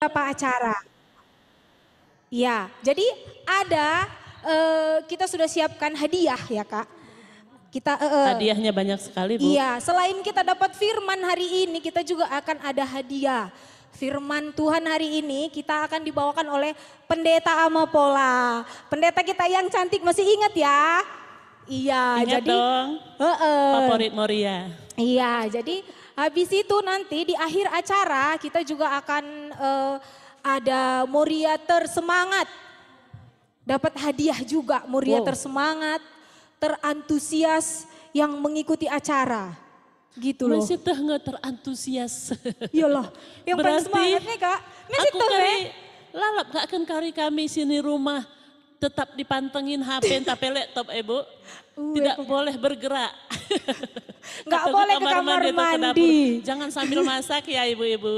beberapa acara. Ya, jadi ada kita sudah siapkan hadiah ya Kak. Kita Hadiahnya banyak sekali Bu. iya, selain kita dapat firman hari ini, kita juga akan ada hadiah. Firman Tuhan hari ini kita akan dibawakan oleh Pendeta Amapola. Pendeta kita yang cantik, masih ingat ya? Iya, Ingat jadi dong, favorit Moria. iya, jadi habis itu nanti di akhir acara kita juga akan ada Moria tersemangat. Dapat hadiah juga Moria tersemangat, terantusias yang mengikuti acara. Gitu loh. Masih teh nggak terantusias. Iyalah, yang paling semangatnya Kak. Masih aku teh kari lalap gak akan kari kami sini rumah tetap dipantengin HP tapi laptop Ibu. Tidak boleh bergerak. Nggak boleh ke kamar mandi. Jangan sambil masak ya ibu-ibu.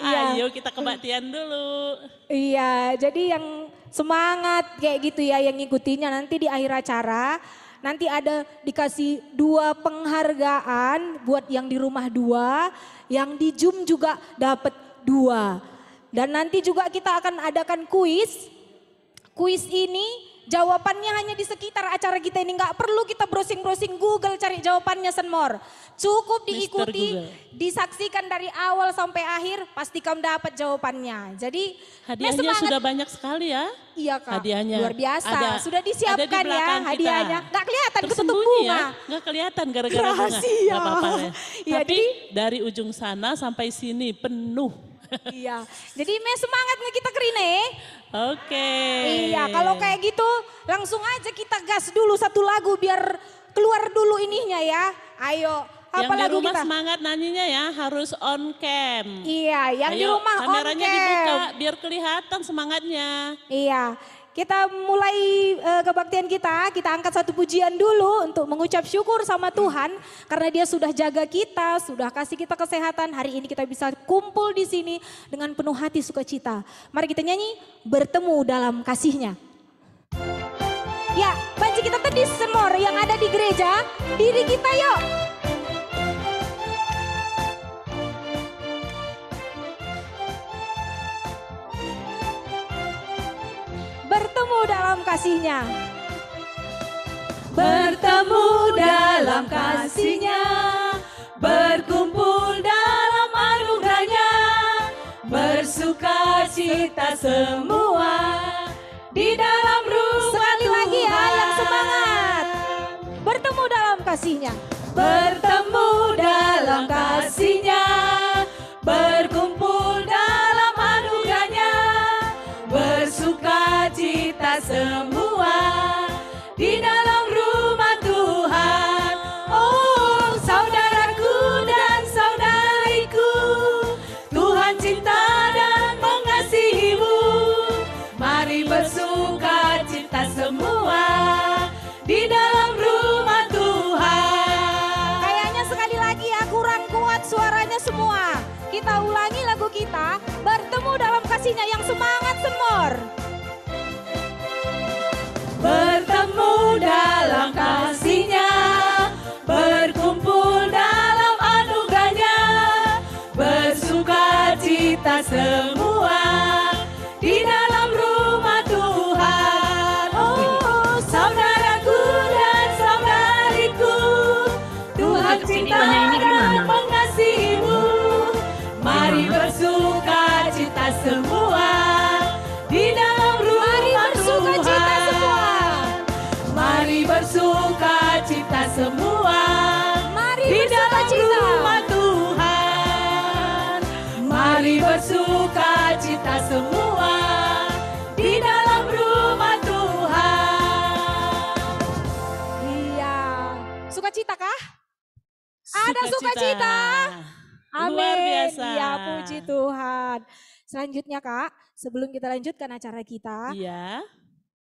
Iya. Ayo kita kebaktian dulu. Iya, jadi yang semangat kayak gitu ya yang ngikutinya nanti di akhir acara. Nanti ada dikasih 2 penghargaan buat yang di rumah 2, yang di Zoom juga dapat 2. Dan nanti juga kita akan adakan kuis. Kuis ini jawabannya hanya di sekitar acara kita ini, nggak perlu kita browsing-browsing Google cari jawabannya Senmor. Cukup diikuti, disaksikan dari awal sampai akhir, pasti kamu dapat jawabannya. Jadi hadiahnya sudah banyak sekali ya. Iya Kak, hadiahnya luar biasa. Sudah ada disiapkan di ya hadiahnya. Nggak kelihatan ketutup tersembunyi bunga. ya, nggak kelihatan gara-gara bunga. Rahasia. Nggak apa-apa ya. Iya, Tapi dari ujung sana sampai sini penuh. Iya, jadi semangat nggak kita kerine? Oke. Iya, kalau kayak gitu langsung aja kita gas dulu satu lagu biar keluar dulu ininya ya. Ayo, apa yang di lagu rumah kita? semangat nyanyinya ya harus on cam. Iya, yang di Ayo, rumah on kameranya cam. dibuka biar kelihatan semangatnya. Iya, kita mulai kebaktian kita angkat satu pujian dulu untuk mengucap syukur sama Tuhan karena Dia sudah jaga kita, sudah kasih kita kesehatan. Hari ini kita bisa kumpul di sini dengan penuh hati sukacita. Mari kita nyanyi bertemu dalam kasih-Nya. Ya, banci kita tedis semua yang ada di gereja, diri kita yuk. Bertemu dalam kasih-Nya. Bertemu dalam kasih-Nya, berkumpul dalam anugerah-Nya, bersuka cita semua di dalam rumah sekali Tuhan. Lagi ya yang semangat. Bertemu dalam kasih-Nya. Bertemu dalam kasih-Nya, berkumpul dalam anugerah-Nya, bersuka cita semua di dalam rumah Tuhan. Oh saudaraku dan saudariku, Tuhan cinta dan mengasihimu. Mari bersuka cita semua di dalam rumah Tuhan. Kayaknya sekali lagi ya kurang kuat suaranya semua. Kita ulangi lagu kita, bertemu dalam kasih-Nya yang semangat semor. Bertemu dalam kasih-Nya, berkumpul dalam anugerah-Nya, bersuka cita semua di dalam rumah Tuhan. Oh saudaraku dan saudariku, Tuhan cinta dan mengasihimu. Mari bersuka cita semua di dalam rumah Tuhan. Mari bersuka cita semua di dalam rumah Tuhan. Mari bersuka cita semua di dalam rumah Tuhan. Iya, sukacita kah? Ada sukacita. Amin. Luar biasa. Ya puji Tuhan. Selanjutnya Kak, sebelum kita lanjutkan acara kita. Iya.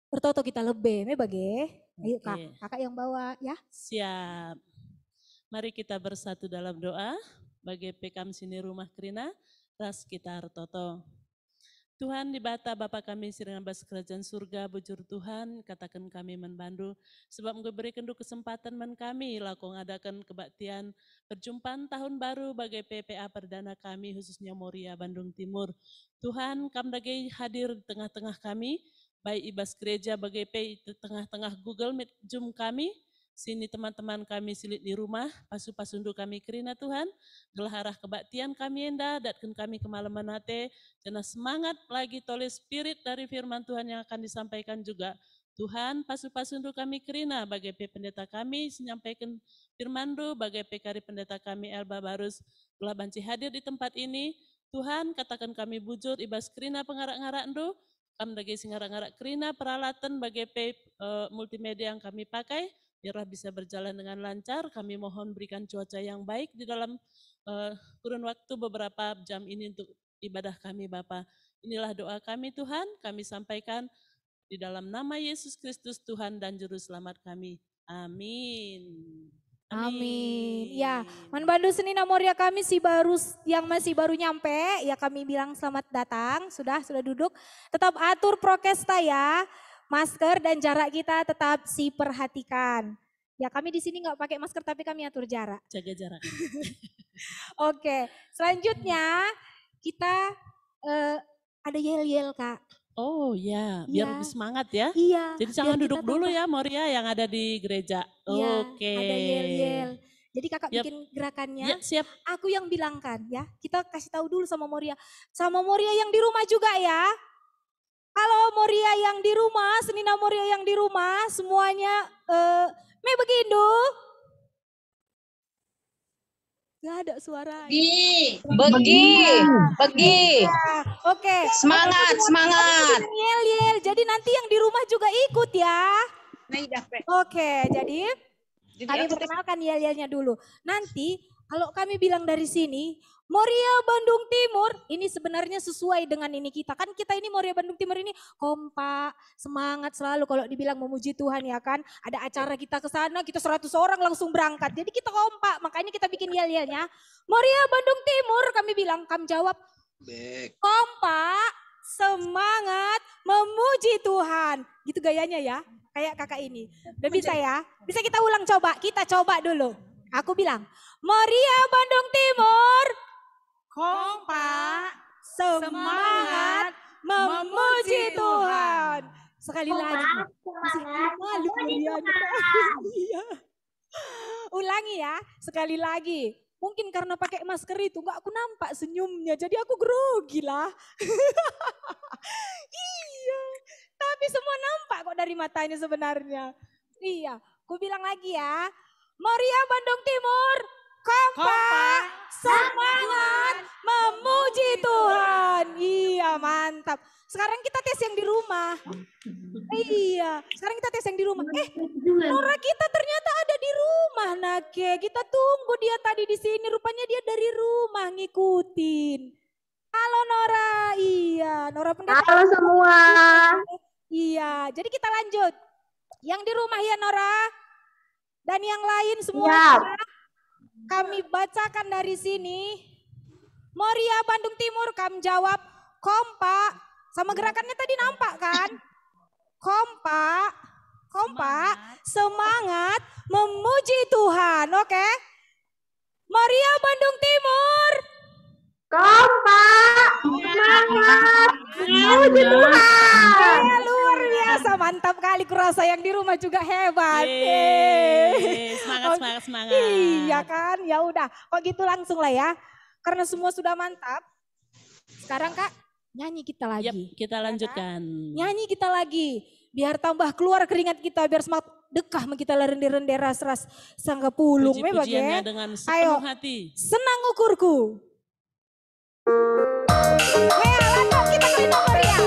Bertoto kita lebih, bage. Ayo Kak, kakak yang bawa ya. Siap. Mari kita bersatu dalam doa. Bagi pekam sini rumah Krina, ras kita hartoto. Tuhan di bata Bapa kami sirang bas kerajaan surga bujur Tuhan katakan kami menbandu sebab engkau berikan kesempatan men kami lakong adakan kebaktian perjumpaan tahun baru bagi PPA perdana kami khususnya Moria Bandung Timur. Tuhan kami lagi hadir di tengah-tengah kami baik ibas gereja bagi di tengah-tengah Google Meet Zoom kami. Sini teman-teman kami silit di rumah, pasu-pasundu kami kerina Tuhan, gelah arah kebaktian kami enda, datkan kami ke malam menate, jangan semangat lagi tulis spirit dari firman Tuhan yang akan disampaikan juga. Tuhan, pasu-pasundu kami kerina, bagai pendeta kami, menyampaikan firman du, bagai kari pendeta kami Elba Barus, gelah banci hadir di tempat ini, Tuhan katakan kami bujur, ibas kerina pengarak-ngarak du, kami lagi singarak-ngarak kerina peralatan bagai multimedia yang kami pakai, biarlah bisa berjalan dengan lancar. Kami mohon berikan cuaca yang baik di dalam kurun waktu beberapa jam ini untuk ibadah kami Bapa. Inilah doa kami Tuhan, kami sampaikan di dalam nama Yesus Kristus Tuhan dan Juru Selamat kami. Amin. Amin. Ya, Manbandu Senina Moria kami yang masih baru nyampe, ya kami bilang selamat datang, sudah duduk. Tetap atur prokesta ya. Masker dan jarak kita tetap perhatikan. Ya kami di sini nggak pakai masker tapi kami atur jarak. Jaga jarak. Oke, selanjutnya kita ada yel-yel Kak. Oh ya, biar lebih semangat ya. Iya. Jadi jangan duduk dulu ya Moria yang ada di gereja. Iya, Oke. ada yel-yel. Jadi kakak bikin gerakannya. Ya, siap. Aku yang bilangkan ya. Kita kasih tahu dulu sama Moria. Sama Moria yang di rumah juga ya. Kalau Moria yang di rumah, Senina Moria yang di rumah, semuanya begitu. Gak ada suara. Begi. Oke. Semangat. Yel. Jadi nanti yang di rumah juga ikut ya. Oke, jadi kami perkenalkan yel-yelnya dulu. Nanti kalau kami bilang dari sini, Moria Bandung Timur, ini sebenarnya sesuai dengan ini kita. Kan kita ini Moria Bandung Timur ini kompak, semangat selalu kalau dibilang memuji Tuhan ya kan. Ada acara kita ke sana, kita 100 orang langsung berangkat. Jadi kita kompak, makanya kita bikin yel-yelnya. Moria Bandung Timur, kami bilang, kami jawab. Kompak, semangat, memuji Tuhan. Gitu gayanya ya, kayak kakak ini. Udah bisa ya? Bisa kita ulang coba, kita coba dulu. Aku bilang, Moria Bandung Timur, kompak, semangat, memuji Tuhan. Sekali lagi. Malu Ulangi ya, sekali lagi. Mungkin karena pakai masker itu gak aku nampak senyumnya, jadi aku grogi lah. Iya, tapi semua nampak kok dari matanya sebenarnya. Iya, aku bilang lagi ya. Moria Bandung Timur, kompak, semangat, memuji Tuhan. Iya mantap. Sekarang kita tes yang di rumah. Iya, sekarang kita tes yang di rumah. Nora kita ternyata ada di rumah Nake. Kita tunggu dia tadi di sini. Rupanya dia dari rumah ngikutin. Halo Nora, iya. Nora pendeta. Halo semua. Iya, jadi kita lanjut. Yang di rumah ya Nora. Dan yang lain semua kami bacakan dari sini. Moria Bandung Timur kami jawab kompak. Sama gerakannya tadi nampak kan? Kompak, semangat, memuji Tuhan. Oke? Moria Bandung Timur. Kompak, semangat, memuji Tuhan. Luar biasa, mantap kali kurasa yang di rumah juga hebat. Semangat. Iya kan, ya udah. Kok gitu langsung lah ya. Karena semua sudah mantap. Sekarang Kak, nyanyi kita lagi. Yep, kita lanjutkan. Nyanyi kita lagi. Biar tambah keluar keringat kita, biar semangat dekah kita rendir-rendir ras-ras sangga pulung. Puji-pujiannya dengan sepenuh hati. Senang ukurku. Kita ke nomor ya.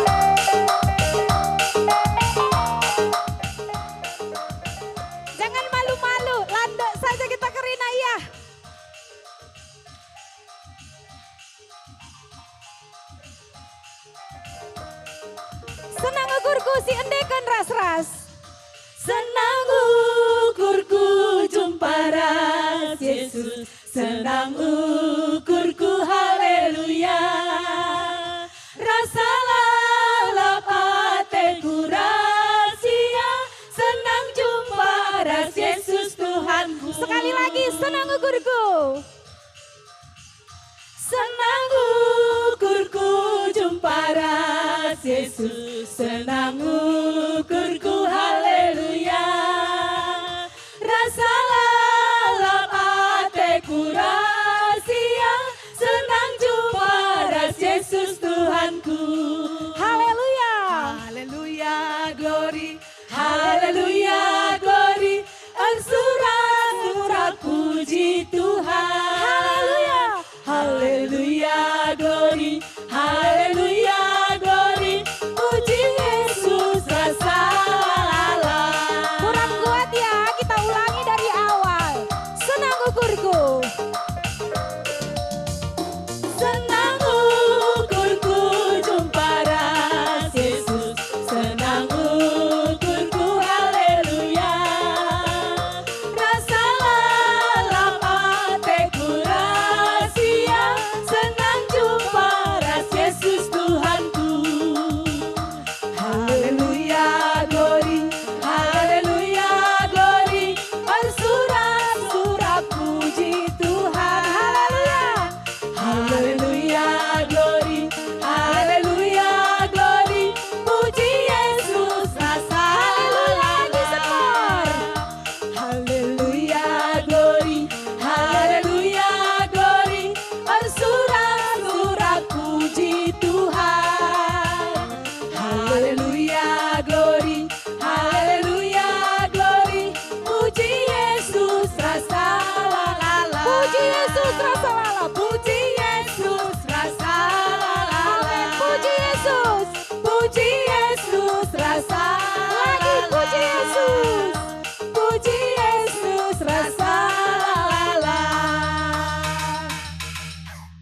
Jangan malu-malu, landok saja kita ke Rina ya. Senang ukurku si endekan ras-ras. Senang ukurku jumpa ras Yesus. Senang ukurku haleluya. Rasalah Yesus, senang ukurku, haleluya. Rasa lalap hatiku rahasia, senang jumpa ras Yesus Tuhanku. Haleluya. Haleluya, glory, haleluya, glory. Surat-surat puji Tuhan. Haleluya. Haleluya, glory, haleluya, glory. Puji Yesus, rasa lala. Kurang kuat ya, kita ulangi dari awal. Senang ukurku. Senang ukurku jumpa ras Yesus, senang ukurku, haleluya. Rasa lalap hatiku rahasia, senang jumpa ras Yesus Tuhanku. Haleluya, glory, haleluya, glory. Bersurat-surat puji Tuhan. Haleluya, glory, haleluya, glory. Puji Yesus, rasa lagi semua. Haleluya, glory, haleluya, glory. Bersurat-surat puji Tuhan. Haleluya, glory, haleluya, glory. Puji Yesus, rasa lala. Puji Yesus rasa lala. Puji Yesus, rasa lala. Puji Yesus. Puji Yesus, rasa Lagi puji Yesus. Puji Yesus, rasa lala.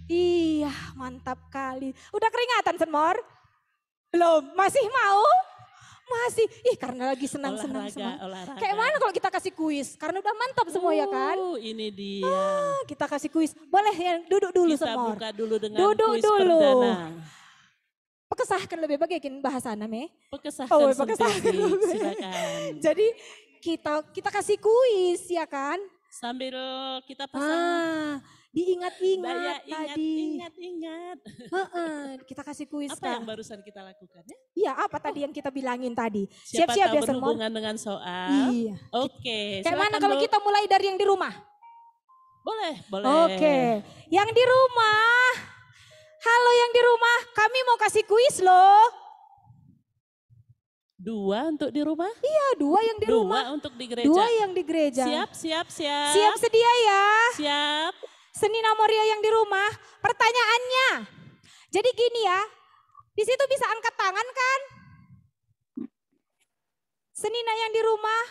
Iya, mantap kali. Udah keringatan, Senmor? Belum, masih mau? Masih. Ih, karena lagi senang-senang semua. Olahraga. Kayak mana kalau kita kasih kuis? Karena udah mantap semua ya kan? Ini dia. Kita kasih kuis. Boleh ya, duduk dulu Kita Senmor. buka dulu dengan Duduk kuis dulu. perdana. Pekesahkan lebih bagaimana bahasa name. Pekesahkan Oh, sempit, pekesahkan. silakan. Jadi kita kasih kuis ya kan? Sambil kita pasang Diingat-ingat daya tadi. ingat. Heeh, kita kasih kuis Apa yang Kak. barusan kita lakukan ya? Iya, apa tadi yang kita bilangin tadi? Siapa Siap-siap tahu ya Senmor. berhubungan dengan soal. Iya. Oke, Kayak mana silakan, kalau Bu. kita mulai dari yang di rumah? Boleh. Oke. Yang di rumah. Halo yang di rumah, kami mau kasih kuis loh. 2 untuk di rumah? Iya, 2 yang di 2 rumah. untuk di gereja. 2 yang di gereja. Siap. Siap sedia ya. Siap. Senina Moria yang di rumah. Pertanyaannya. Jadi gini ya. Di situ bisa angkat tangan kan? Senina yang di rumah.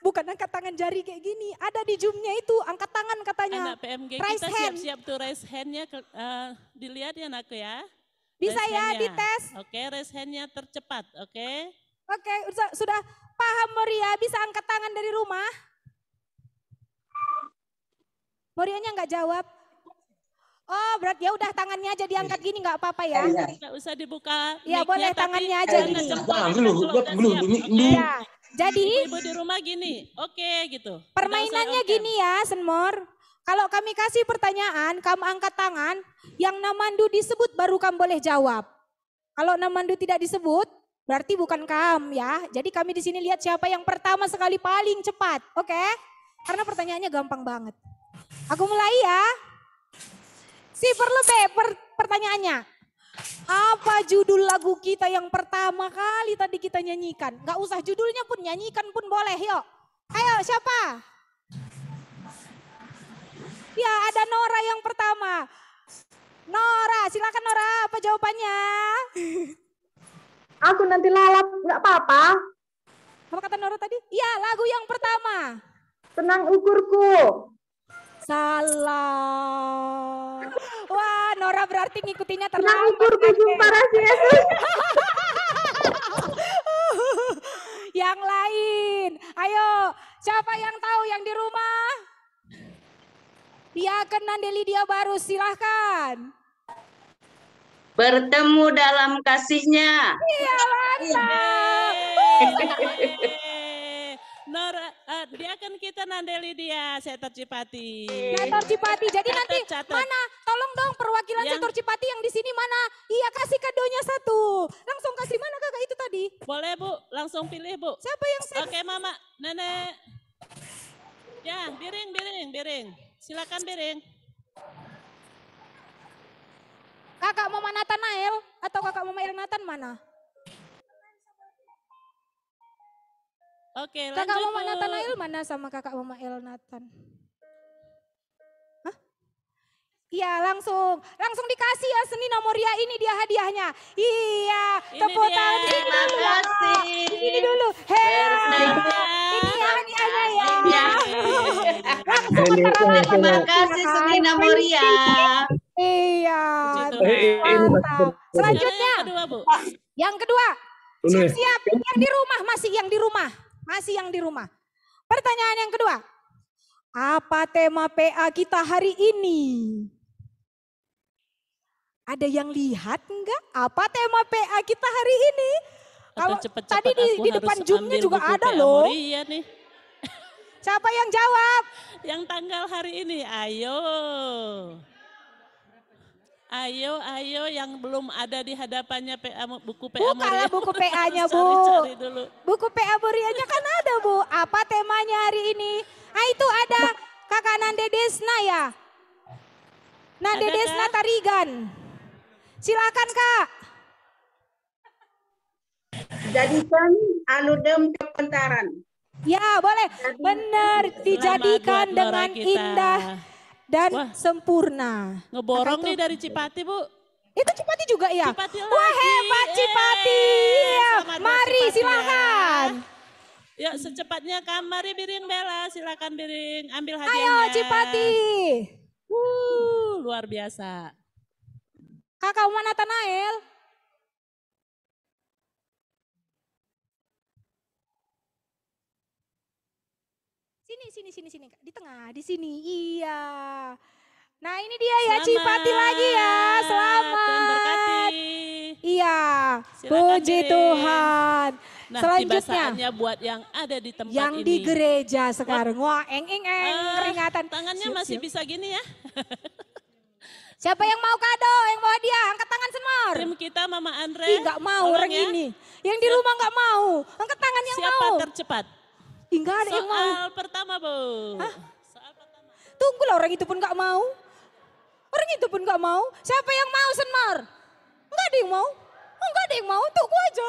Bukan angkat tangan jari kayak gini. Ada di Zoom-nya itu angkat tangan katanya. Anak PMG Raise kita hand. siap-siap tuh raise hand-nya. Dilihat ya anakku ya. Bisa Raise ya hand-nya. dites. Oke, raise hand-nya tercepat. Oke. Oke, sudah paham Moria bisa angkat tangan dari rumah? Morianya nggak jawab. Oh, berarti ya udah tangannya aja diangkat gini nggak apa-apa ya? Nggak usah dibuka. Iya, mic-nya, boleh tapi tangannya aja karena gini. jempolnya Jangan dulu, keluar, dulu, siap, ini, oke? Ya, jadi Ibu-ibu di rumah gini, oke gitu. Tidak permainannya usah on-cam. gini ya, Senmor. Kalau kami kasih pertanyaan, kamu angkat tangan, yang Namandu disebut baru kamu boleh jawab. Kalau Namandu tidak disebut, berarti bukan kamu ya. Jadi kami di sini lihat siapa yang pertama sekali paling cepat, oke? Karena pertanyaannya gampang banget. Aku mulai ya. Si pertanyaannya. Apa judul lagu kita yang pertama kali tadi kita nyanyikan? Gak usah judulnya pun, nyanyikan pun boleh, yuk. Ayo, siapa? Ya, ada Nora yang pertama. Nora, silakan Nora, apa jawabannya? Aku nanti lalap, nggak apa-apa. Apa kata Nora tadi? Ya, lagu yang pertama. Senang ukurku. Salah. Wah, Nora berarti ngikutinnya Senang terlambat. ukurku jumpa ras Yesus. Yang lain. Ayo, siapa yang tahu yang di rumah? Dia Nande Lydia baru, silahkan. Bertemu dalam kasihnya. Iya, mantap. Nora, dia kan kita Nandeli dia, Setor Cipati. Setor Cipati. Jadi nanti Catat. mana? Tolong dong perwakilan Yang- Setor Cipati yang di sini mana? Iya, kasih kadonya satu. Langsung kasih Boleh Bu, langsung pilih Bu. Siapa yang Oke Mama, Nenek. Ya, Biring. Silakan Biring. Kakak Mama Nathanael atau kakak Mama Elnatan mana? Oke, Kakak lanjut Mama Bu. Nathanael mana sama kakak Mama Elnatan? Hah? Iya langsung dikasih ya Senina Moria, ini dia hadiahnya. Iya, Ini tepuk dia. tangan di sini Terima dulu ya. kasih. Di sini dulu. Hei, ini ya hadiahnya ya. Langsung menerima. Terima kasih Sugina Moria. Iya, Puji Tuhan. mantap. Selanjutnya, Yang kedua Bu. yang kedua, siap-siap yang di rumah, masih yang di rumah. Pertanyaan yang kedua, apa tema PA kita hari ini? Ada yang lihat enggak? Apa tema PA kita hari ini? Kalau Cepet-cepet tadi di aku depan harus Zoom-nya ambil juga buku ada PA loh. Moria nih. Siapa yang jawab? Yang tanggal hari ini, ayo. Ayo yang belum ada di hadapannya buku PA Moria. Bukalah buku PA-nya, Bu. Cari-cari dulu. Buku PA Morianya kan ada, Bu. Apa temanya hari ini? Ah, itu ada Kakak Nande Desna ya. Nande Ada, Desna Kak? Tarigan. Silakan, Kak. Jadikan aludem kepentaran. Ya, boleh. Benar, dijadikan Selamat buat Nora dengan kita. indah dan Wah. sempurna. Ngeborong Kakak nih tuh. dari Cipati Bu. Itu Cipati juga ya? Cipati Wah, lagi. hebat Cipati. Iya. Selamat buat Mari Cipati silakan. Ya secepatnya Mari Biring Bella, silakan Biring ambil Ayo hadiahnya. Cipati. Luar biasa. Kakak Uma Nathanael. Sini, Kak. Di tengah, di sini. Iya. Nah, ini dia ya Cipati lagi ya. Tuhan Selamat. berkati. Iya. Silakan, Puji Biring. Tuhan. Nah, Selanjutnya tibasaannya buat yang ada di tempat yang ini. di gereja sekarang. Wah, eng Ah, keringatan. Tangannya Siap, masih siap. bisa gini ya. Siapa yang mau kado, yang mau hadiah? Angkat tangan semar. Tim kita Mama Andre. Ih, nggak mau tolong orang ya. ini. Yang di rumah nggak mau. Angkat tangan yang Siapa mau. tercepat? Ih, nggak ada yang mau. Soal pertama, Bu. Soal pertama. Tunggulah, orang itu pun nggak mau. Orang itu pun nggak mau. Siapa yang mau Senmar? Nggak ada yang mau. Oh, nggak ada yang mau. Untukku aja.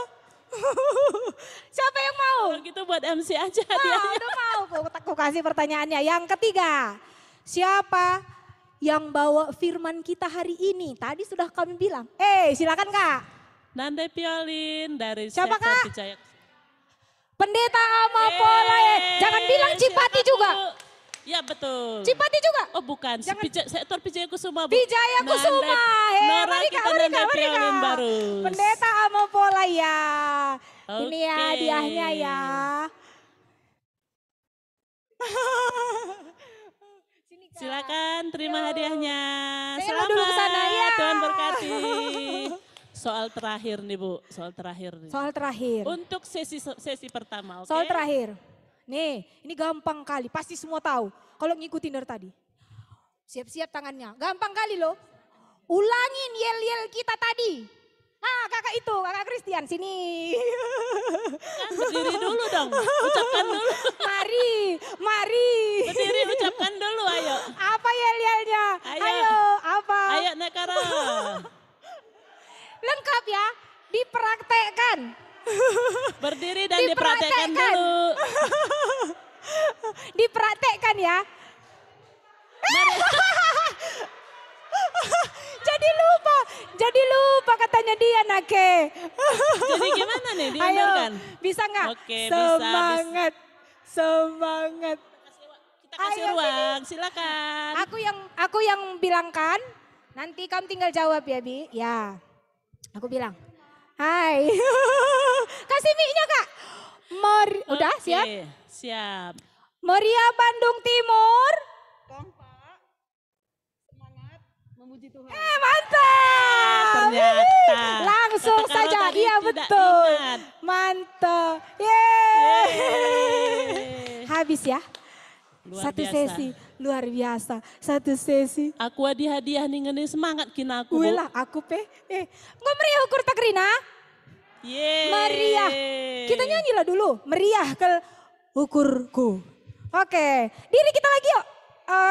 Siapa yang mau? Kalau gitu buat MC aja Ah, hadiahnya. udah mau. Aku kasih pertanyaannya. Yang ketiga. Siapa yang bawa firman kita hari ini? Tadi sudah kami bilang. Silakan Kak. Nanda Piolin dari Siapa, Sektor Kak? Pijaya. Pendeta Amapola. Jangan bilang Cipati siapa, juga. Bu? Ya betul. Cipati juga. Oh bukan, Jangan. Sektor Pijaya Kusuma Bu. Bijaya Kusuma. Nora Mari kita Kak, mari Nanda Kak, mari Piolin Kak. baru. Pendeta Amapola ya. Ini ya Oke. hadiahnya ya. Sini, Kak. Silakan terima hadiahnya. Saya mau dulu ke sana, ya. Tuhan berkati. Soal terakhir nih Bu, soal terakhir nih. Soal terakhir. Untuk sesi pertama, oke? Soal terakhir. Nih, ini gampang kali. Pasti semua tahu. Kalau ngikutin dari tadi. Siap-siap tangannya. Gampang kali loh. Ulangin yel-yel kita tadi. Nah, kakak itu, kakak Christian. Sini. Berdiri dulu dong, ucapkan dulu. Mari. Berdiri ucapkan dulu, ayo. Apa yel-yelnya? Ayo. Apa? Ayo Nekara. Lengkap ya, dipraktekkan. Berdiri dan dipraktekkan dulu. Dipraktekkan ya. Jadi lupa katanya dia Nake. Jadi gimana nih, Ayo, diambilkan? bisa nggak? Oke, bisa. Semangat. Kita kasih Ayo, ruang, silakan. Aku yang bilangkan, nanti kamu tinggal jawab ya Bi. Ya, aku bilang. Hai. Kasih mic-nya Kak. Udah Oke, siap? Siap. Moria Bandung Timur. Kompak, semangat, memuji Tuhan. Mantap. Ternyata. Langsung Kata Karo saja, tadi iya tidak betul. ingat. Mantap. Yeay. Yeay. Habis ya. Luar Satu biasa. sesi, luar biasa. Satu sesi. Aku adi hadiah nih ngene semangat kina aku. Bu. Wih lah, aku pe. Nggak meriah ukur tak Rina? Yeay. Meriah. Kita nyanyilah dulu. Meriah ke ukurku. Oke. Diri kita lagi yuk.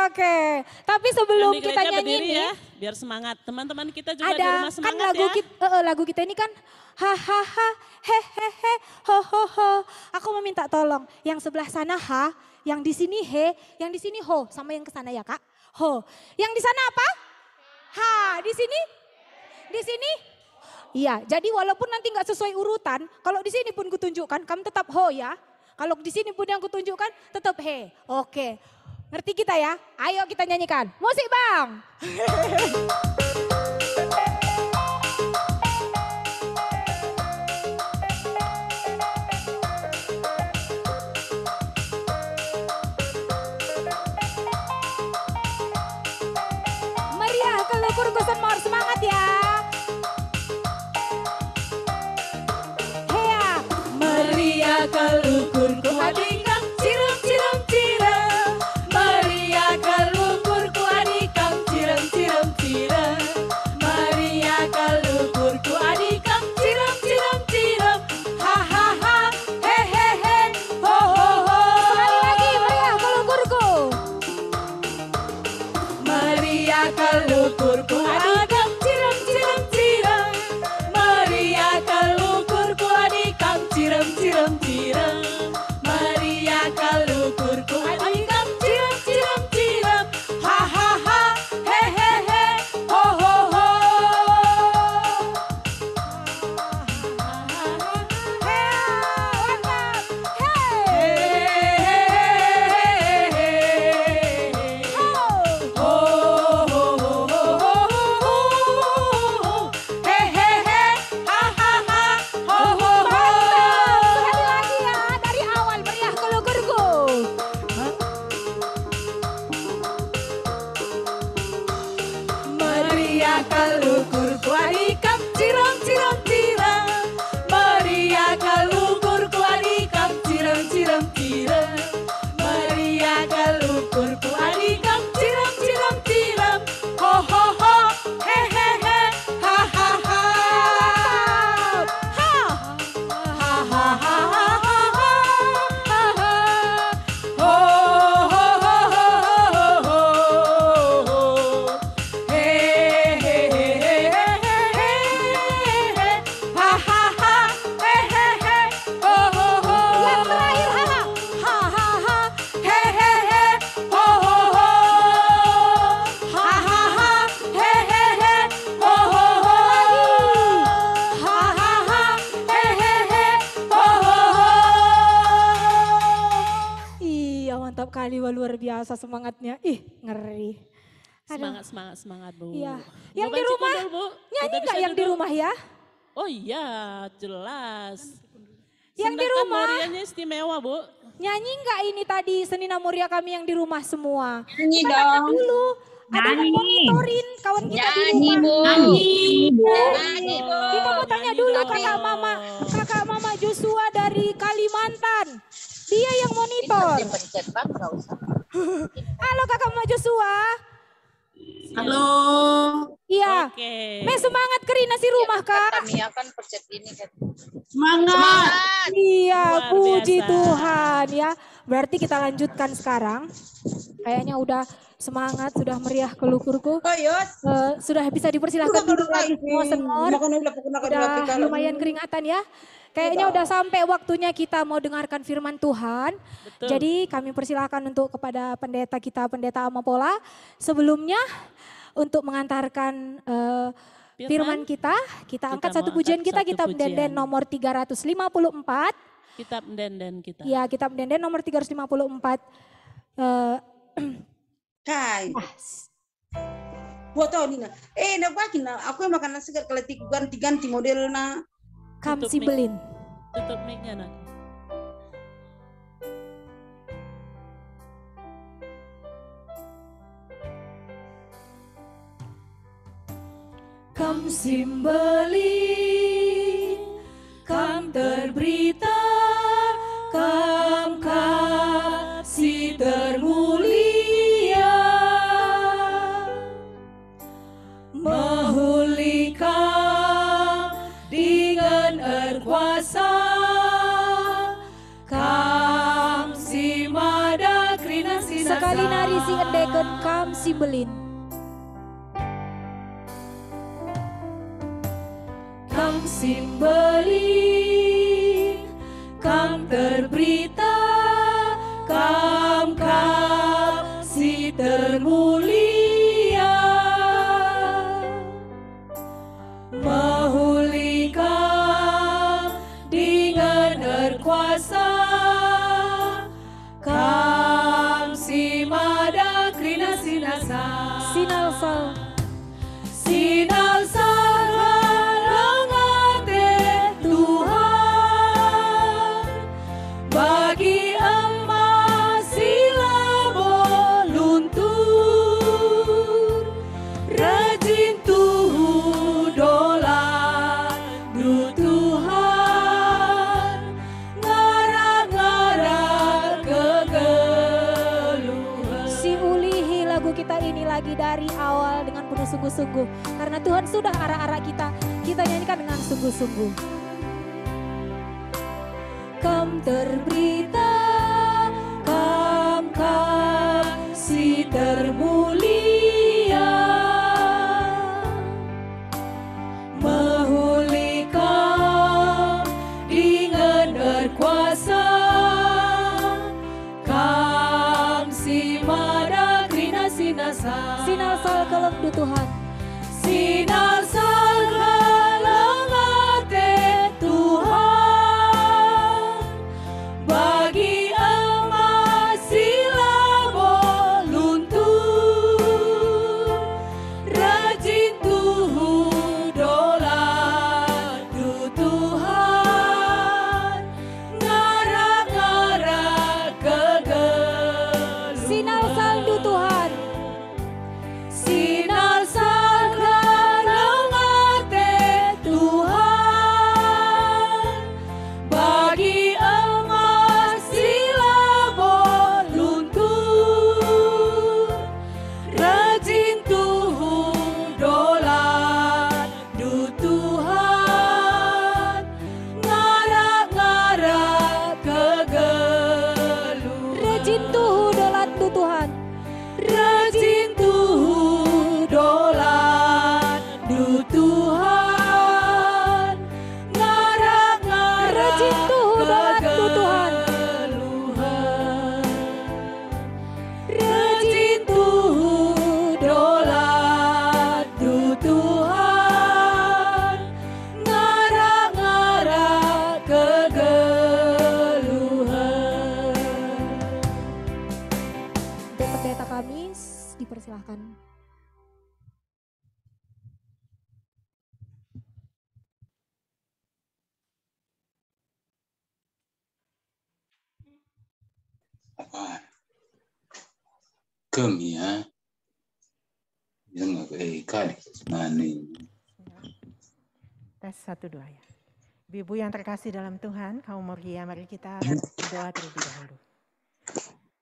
Oke. Tapi sebelum Yang di kita gereja nyanyi berdiri nih. ya, biar semangat. Teman-teman kita juga di Ada rumah kan semangat lagu ya. lagu kita ini kan hahaha hehehe ho ho ho. Aku mau minta tolong yang sebelah sana ha, yang di sini he, yang di sini ho, sama yang ke sana ya Kak. Ho. Yang di sana apa? Ha, di sini? Di sini? Iya, jadi walaupun nanti nggak sesuai urutan, kalau di sini pun kutunjukkan kamu tetap ho ya. Kalau di sini pun yang kutunjukkan tetap he. Oke. Ngerti kita ya? Ayo kita nyanyikan. Musik Bang. Meriah kelukur kusemor, semangat ya. Hea. Meriah kelukurku adikang cirum cirum cirum. Meriah kelukurku adikang cirum cirum cirum. Meriah kelukurku adikang cirum cirum cirum. Ha ha ha he he he ho ho ho. Sekali lagi meriah kelukurku. Meriah kelukurku adikang cirum cirum cirum. Meriah kelukurku adikang cirum cirum cirum. Meriah kelukurku adikang cirum cirum cirum. Ha ha ha he he he ho ho ho. Sekali lagi ya, dari awal meriah kelukurku. Meriah kelukurku adikam ciram ciram ciram. Meriah kelukurku adikam ciram ciram ciram. Meriah kelukurku adikam ciram ciram ciram. Ho ho ho he he he ha ha ha. Ha ha ha ha ha ha ha. Ho ho ho ho ho ho. He he he he he he. Ha ha ha he he he ho ho ho. Yang terakhir ha ha ha he he he ho ho ho. Ha ha ha he he he ho ho ho. Ha ha ha he he he ho ho ho. Iya mantap kali, wah, luar biasa semangatnya. Ih ngeri. Aduh. Semangat, semangat, semangat Bu. Iya. Bu Yang di Banci rumah Kundul, Bu. nyanyi Udah nggak bisa yang di duduk? rumah ya? Oh iya, jelas. Yang di Sendakan rumah? Moriahnya istimewa Bu. Nyanyi nggak ini tadi Senina Muria kami yang di rumah semua? Nyanyi Kita angkat dong. dulu. Ada yang Nyanyi. monitorin kawan kita di Nyanyi, rumah. Bu. Nyanyi, Bu. Kita mau tanya Nyanyi dulu dong. kakak mama Joshua dari Kalimantan. Dia yang monitor. Pencet bang, nggak usah. Halo kakak mama Joshua. Halo. Iya. Oke. Me semangat Kerina si rumah kak. Kami akan pencet ini kan. Semangat. Iya, Luar puji biasa. Tuhan ya. Berarti kita lanjutkan sekarang. Kayaknya udah semangat, sudah meriah kelukurku. Yos. Sudah bisa dipersilahkan duduk lagi semua semor. Udah lumayan keringatan ya. Kayaknya udah sampai waktunya kita mau dengarkan firman Tuhan. Betul. Jadi kami persilahkan untuk kepada pendeta kita, Pendeta Amapola. Sebelumnya untuk mengantarkan firman kita angkat Kita satu mau pujian angkat kita, satu kitab pujian. Denden nomor 354. Kitab Denden kita. Ya, kitab Denden nomor 354. Kai. Buat tahu Nina. Nak na aku yang makan nasi kalau ganti model na. Kam Tutup mic. Sibelin. Tutup mic-nya nak. Kam Simbelin, kam terberita, kam kasih termulia, memulihkan dengan kuasa, kam si mada krina sinasa. Sekali nari si endeken kam si belin. Kam si belin, kam terberita, kam si termulia. Mahulika dengan erkuasa, kam si mada krina sinasa. Sinalsal, sinalsal langate Tuhan, bagi emas silabo luntur, rajin tuhu dolar du Tuhan, ngara-ngara kegeluhan. Si ulihi lagu kita ini lagi dari awal dengan penuh sungguh-sungguh, karena Tuhan sudah arah-arah kita nyanyikan dengan sungguh-sungguh. Kam terberita, kam si termulia, mahulika dengan berkuasa, kam si mada krina sinasa. Sinasal kelem du Tuhan, sinasal langate Tuhan, bagi emas silabo luntur, rajin tuhu dolar du Tuhan, ngara-ngara kegeluhan. Sinalsal du Tuhan, sinalsal langate Tuhan, bagi emas silabo luntur, rajin tuhu dolar du Tuhan, ngara-ngara kegeluhan. Rajin tuhu dolar du Tuhan, rajin tuhu dolar du Tuhan, ngara-ngara rajin tuhu dolar du Tuhan, rajin tuhu dolar du Tuhan, ngara-ngara kegeluhan. Untuk pendeta kami dipersilahkan. Kami yang kali mani. Tes 1, 2 ya. Ibu yang terkasih dalam Tuhan, kaum Moria, mari kita berdoa terlebih dahulu.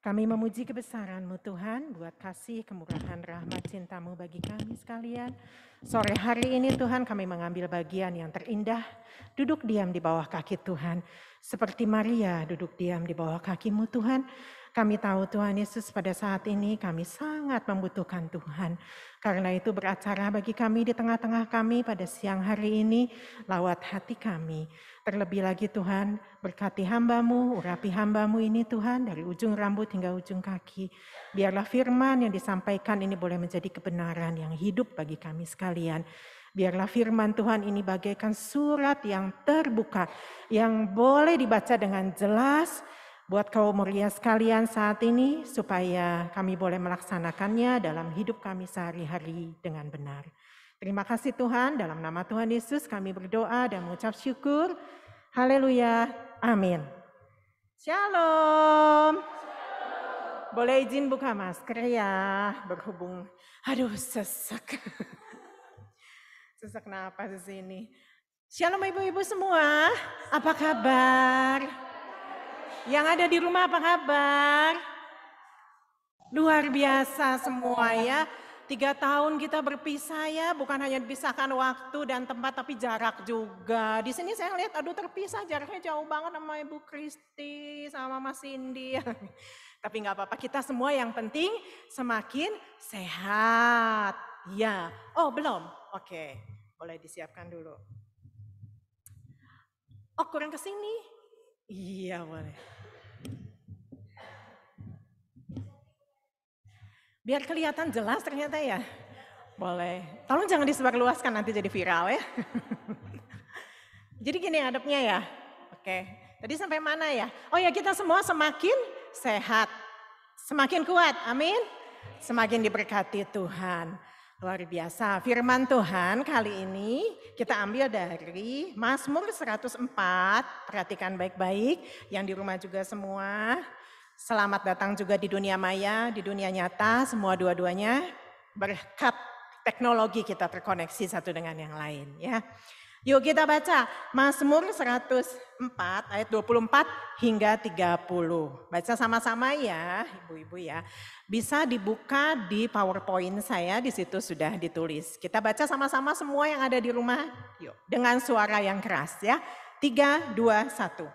Kami memuji kebesaran-Mu Tuhan, buat kasih, kemurahan, rahmat, cinta-Mu bagi kami sekalian. Sore hari ini Tuhan kami mengambil bagian yang terindah, duduk diam di bawah kaki Tuhan. Seperti Maria duduk diam di bawah kaki-Mu Tuhan. Kami tahu Tuhan Yesus pada saat ini kami sangat membutuhkan Tuhan. Karena itu beracara bagi kami di tengah-tengah kami pada siang hari ini, lawat hati kami. Terlebih lagi Tuhan, berkati hamba-Mu, urapi hamba-Mu ini Tuhan, dari ujung rambut hingga ujung kaki. Biarlah firman yang disampaikan ini boleh menjadi kebenaran yang hidup bagi kami sekalian. Biarlah firman Tuhan ini bagaikan surat yang terbuka, yang boleh dibaca dengan jelas, buat kaum Moria sekalian saat ini, supaya kami boleh melaksanakannya dalam hidup kami sehari-hari dengan benar. Terima kasih Tuhan, dalam nama Tuhan Yesus kami berdoa dan mengucap syukur. Haleluya, amin. Shalom. Boleh izin buka masker ya, berhubung, aduh sesak. Sesak napas di sini. Shalom ibu-ibu semua, apa kabar? Yang ada di rumah apa kabar? Luar biasa semua ya. 3 tahun kita berpisah ya, bukan hanya dipisahkan waktu dan tempat tapi jarak juga. Di sini saya lihat aduh terpisah, jaraknya jauh banget sama Ibu Kristi, sama Mas Cindy. Tapi nggak apa-apa, kita semua yang penting semakin sehat. Ya, oh belum? Oke, boleh disiapkan dulu. Oh kurang ke sini? Iya boleh. Biar kelihatan jelas ternyata ya. Boleh. Tolong jangan disebarluaskan nanti jadi viral ya. Jadi gini hadapnya ya. Oke. Tadi sampai mana ya? Oh ya kita semua semakin sehat. Semakin kuat. Amin. Semakin diberkati Tuhan. Luar biasa. Firman Tuhan kali ini kita ambil dari Mazmur 104. Perhatikan baik-baik. Yang di rumah juga semua. Selamat datang juga di dunia maya, di dunia nyata, semua dua-duanya berkat teknologi kita terkoneksi satu dengan yang lain ya. Yuk kita baca Mazmur 104 ayat 24 hingga 30. Baca sama-sama ya ibu-ibu ya. Bisa dibuka di PowerPoint saya, di situ sudah ditulis. Kita baca sama-sama semua yang ada di rumah. Yuk dengan suara yang keras ya. 3, 2, 1.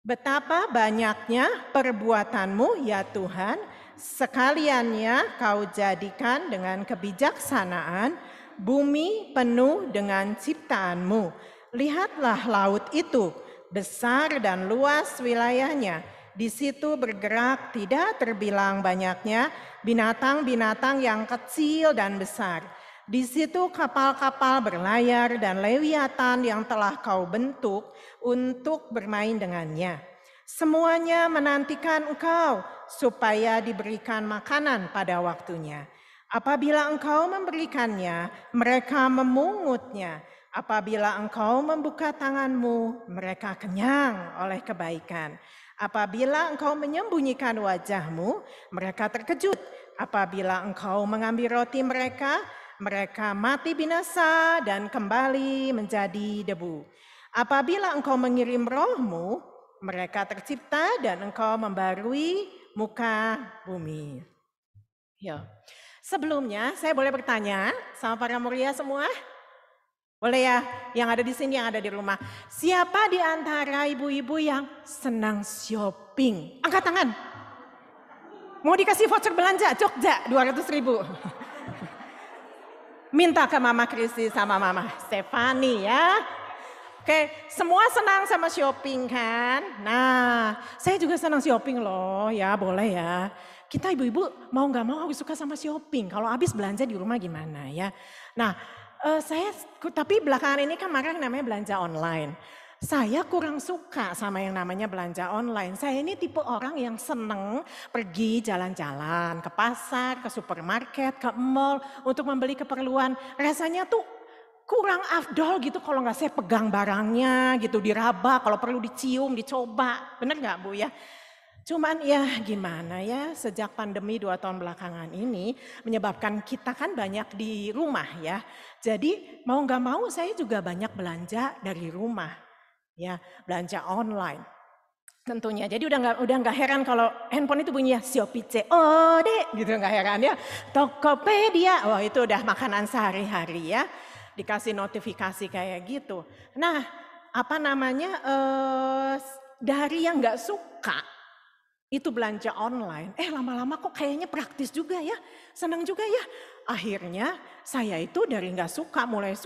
Betapa banyaknya perbuatanmu ya Tuhan, sekaliannya kau jadikan dengan kebijaksanaan, bumi penuh dengan ciptaanmu. Lihatlah laut itu, besar dan luas wilayahnya. Di situ bergerak tidak terbilang banyaknya binatang-binatang yang kecil dan besar. Di situ kapal-kapal berlayar dan lewiatan yang telah kau bentuk untuk bermain dengannya. Semuanya menantikan engkau supaya diberikan makanan pada waktunya. Apabila engkau memberikannya, mereka memungutnya. Apabila engkau membuka tanganmu, mereka kenyang oleh kebaikan. Apabila engkau menyembunyikan wajahmu, mereka terkejut. Apabila engkau mengambil roti mereka, mereka mati binasa dan kembali menjadi debu. Apabila engkau mengirim rohmu, mereka tercipta dan engkau membarui muka bumi. Ya. Sebelumnya saya boleh bertanya sama para muria semua? Boleh ya, yang ada di sini, yang ada di rumah. Siapa di antara ibu-ibu yang senang shopping? Angkat tangan. Mau dikasih voucher belanja Jogja 200.000. Minta ke Mama Kristi sama Mama Stefani ya. Oke, semua senang sama shopping kan? Nah, saya juga senang shopping loh ya, boleh ya. Kita ibu-ibu mau gak mau suka sama shopping. Kalau habis belanja di rumah gimana ya. Nah, tapi belakangan ini kan marak namanya belanja online. Saya kurang suka sama yang namanya belanja online. Saya ini tipe orang yang seneng pergi jalan-jalan ke pasar, ke supermarket, ke mall untuk membeli keperluan. Rasanya tuh kurang afdol gitu kalau nggak saya pegang barangnya gitu, diraba, kalau perlu dicium, dicoba. Bener nggak Bu ya? Cuman ya gimana ya, sejak pandemi 2 tahun belakangan ini menyebabkan kita kan banyak di rumah ya. Jadi mau nggak mau saya juga banyak belanja dari rumah. Ya, belanja online tentunya. Jadi udah nggak heran kalau handphone itu bunyinya Shopee COD gitu, nggak heran ya. Tokopedia, wah itu udah makanan sehari-hari ya. Dikasih notifikasi kayak gitu. Nah, apa namanya dari yang nggak suka itu belanja online. Lama-lama kok kayaknya praktis juga ya, senang juga ya. Akhirnya saya itu dari nggak suka, mulai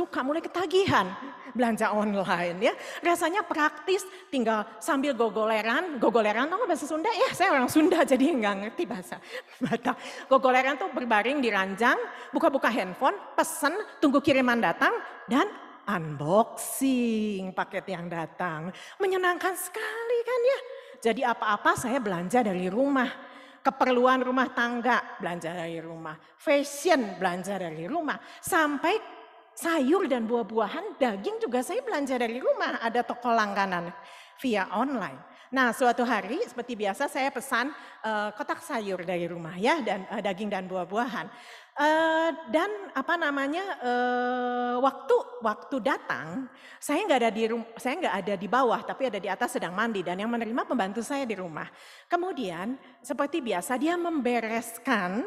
ketagihan belanja online ya. Rasanya praktis, tinggal sambil gogoleran tau nggak bahasa Sunda ya? Saya orang Sunda jadi nggak ngerti bahasa Batak. Gogoleran tuh berbaring di ranjang, buka-buka handphone, pesen, tunggu kiriman datang dan unboxing paket yang datang. Menyenangkan sekali kan ya. Jadi apa-apa saya belanja dari rumah. Keperluan rumah tangga belanja dari rumah, fashion belanja dari rumah, sampai sayur dan buah-buahan, daging juga saya belanja dari rumah, ada toko langganan via online. Nah suatu hari seperti biasa saya pesan kotak sayur dari rumah ya, dan daging dan buah-buahan. Dan waktu datang, saya nggak ada di bawah, tapi ada di atas sedang mandi, dan yang menerima pembantu saya di rumah. Kemudian seperti biasa dia membereskan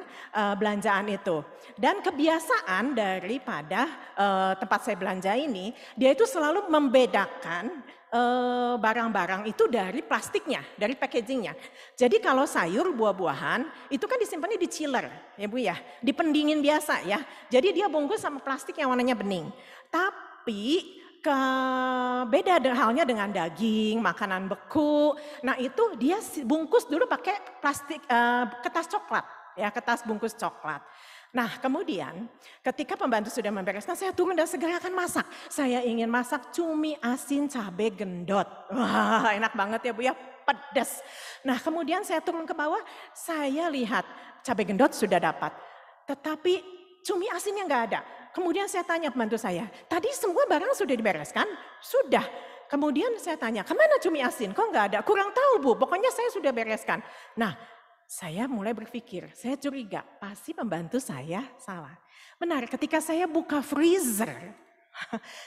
belanjaan itu. Dan kebiasaan daripada tempat saya belanja ini, dia itu selalu membedakan barang-barang itu dari plastiknya, dari packagingnya. Jadi kalau sayur, buah-buahan itu kan disimpannya di chiller, ya Bu ya, di pendingin biasa ya. Jadi dia bungkus sama plastik yang warnanya bening. Tapi beda halnya dengan daging, makanan beku. Nah itu dia bungkus dulu pakai plastik kertas coklat, ya kertas bungkus coklat. Nah kemudian ketika pembantu sudah membereskan, saya turun dan segera akan masak. Saya ingin masak cumi asin cabai gendot. Wah enak banget ya Bu ya, pedas. Nah kemudian saya turun ke bawah, saya lihat cabai gendot sudah dapat. Tetapi cumi asinnya nggak ada. Kemudian saya tanya pembantu saya, tadi semua barang sudah dibereskan? Sudah. Kemudian saya tanya, kemana cumi asin? Kok nggak ada? Kurang tahu Bu, pokoknya saya sudah bereskan. Nah saya mulai berpikir, saya curiga pasti pembantu saya salah. Benar, ketika saya buka freezer,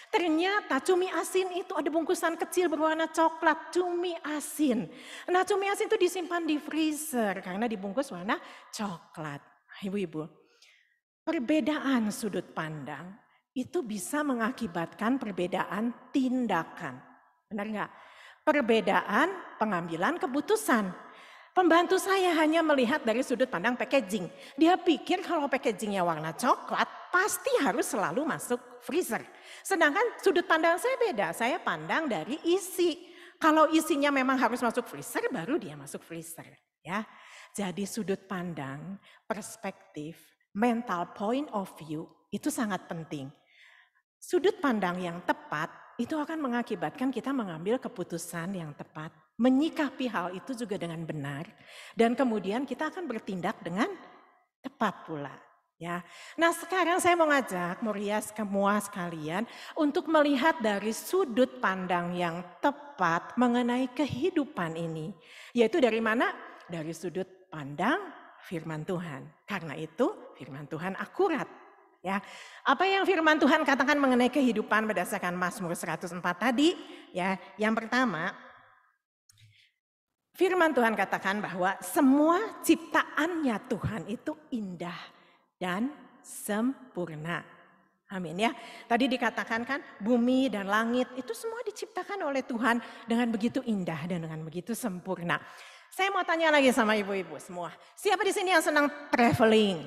ternyata cumi asin itu ada bungkusan kecil berwarna coklat, cumi asin. Nah cumi asin itu disimpan di freezer karena dibungkus warna coklat. Ibu-ibu, perbedaan sudut pandang itu bisa mengakibatkan perbedaan tindakan. Benar nggak? Perbedaan pengambilan keputusan. Pembantu saya hanya melihat dari sudut pandang packaging. Dia pikir kalau packagingnya warna coklat pasti harus selalu masuk freezer. Sedangkan sudut pandang saya beda, saya pandang dari isi. Kalau isinya memang harus masuk freezer baru dia masuk freezer. Ya. Jadi sudut pandang, perspektif, mental point of view itu sangat penting. Sudut pandang yang tepat itu akan mengakibatkan kita mengambil keputusan yang tepat. Menyikapi hal itu juga dengan benar, dan kemudian kita akan bertindak dengan tepat pula. Ya, nah sekarang saya mau ngajak Moria semua sekalian untuk melihat dari sudut pandang yang tepat mengenai kehidupan ini, yaitu dari mana? Dari sudut pandang firman Tuhan. Karena itu firman Tuhan akurat. Ya, apa yang firman Tuhan katakan mengenai kehidupan berdasarkan Mazmur 104 tadi? Ya, yang pertama. Firman Tuhan katakan bahwa semua ciptaannya Tuhan itu indah dan sempurna. Amin ya. Tadi dikatakan kan bumi dan langit itu semua diciptakan oleh Tuhan dengan begitu indah dan dengan begitu sempurna. Saya mau tanya lagi sama ibu-ibu semua. Siapa di sini yang senang traveling?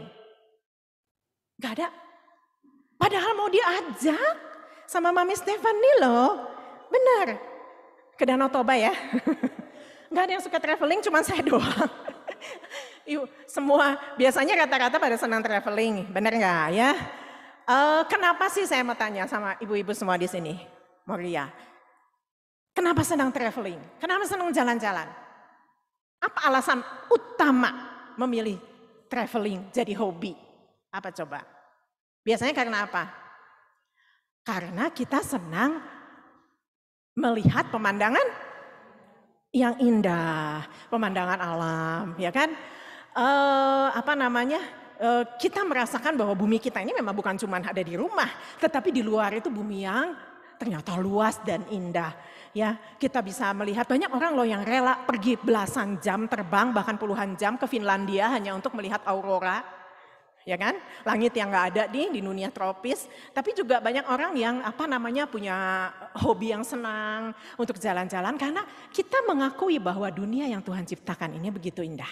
Gak ada. Padahal mau diajak sama Mami Stephanie loh. Benar. Ke Danau Toba ya. Gak ada yang suka traveling, cuma saya doang. Yuk, semua biasanya rata-rata pada senang traveling, benar nggak ya? Kenapa sih saya mau tanya sama ibu-ibu semua di sini, Moria? Kenapa senang traveling? Kenapa senang jalan-jalan? Apa alasan utama memilih traveling jadi hobi? Apa coba? Biasanya karena apa? Karena kita senang melihat pemandangan yang indah, pemandangan alam, ya kan? Kita merasakan bahwa bumi kita ini memang bukan cuma ada di rumah, tetapi di luar itu bumi yang ternyata luas dan indah. Ya, kita bisa melihat banyak orang loh yang rela pergi belasan jam terbang, bahkan puluhan jam ke Finlandia hanya untuk melihat aurora. Ya kan, langit yang nggak ada di dunia tropis, tapi juga banyak orang yang punya hobi yang senang untuk jalan-jalan karena kita mengakui bahwa dunia yang Tuhan ciptakan ini begitu indah.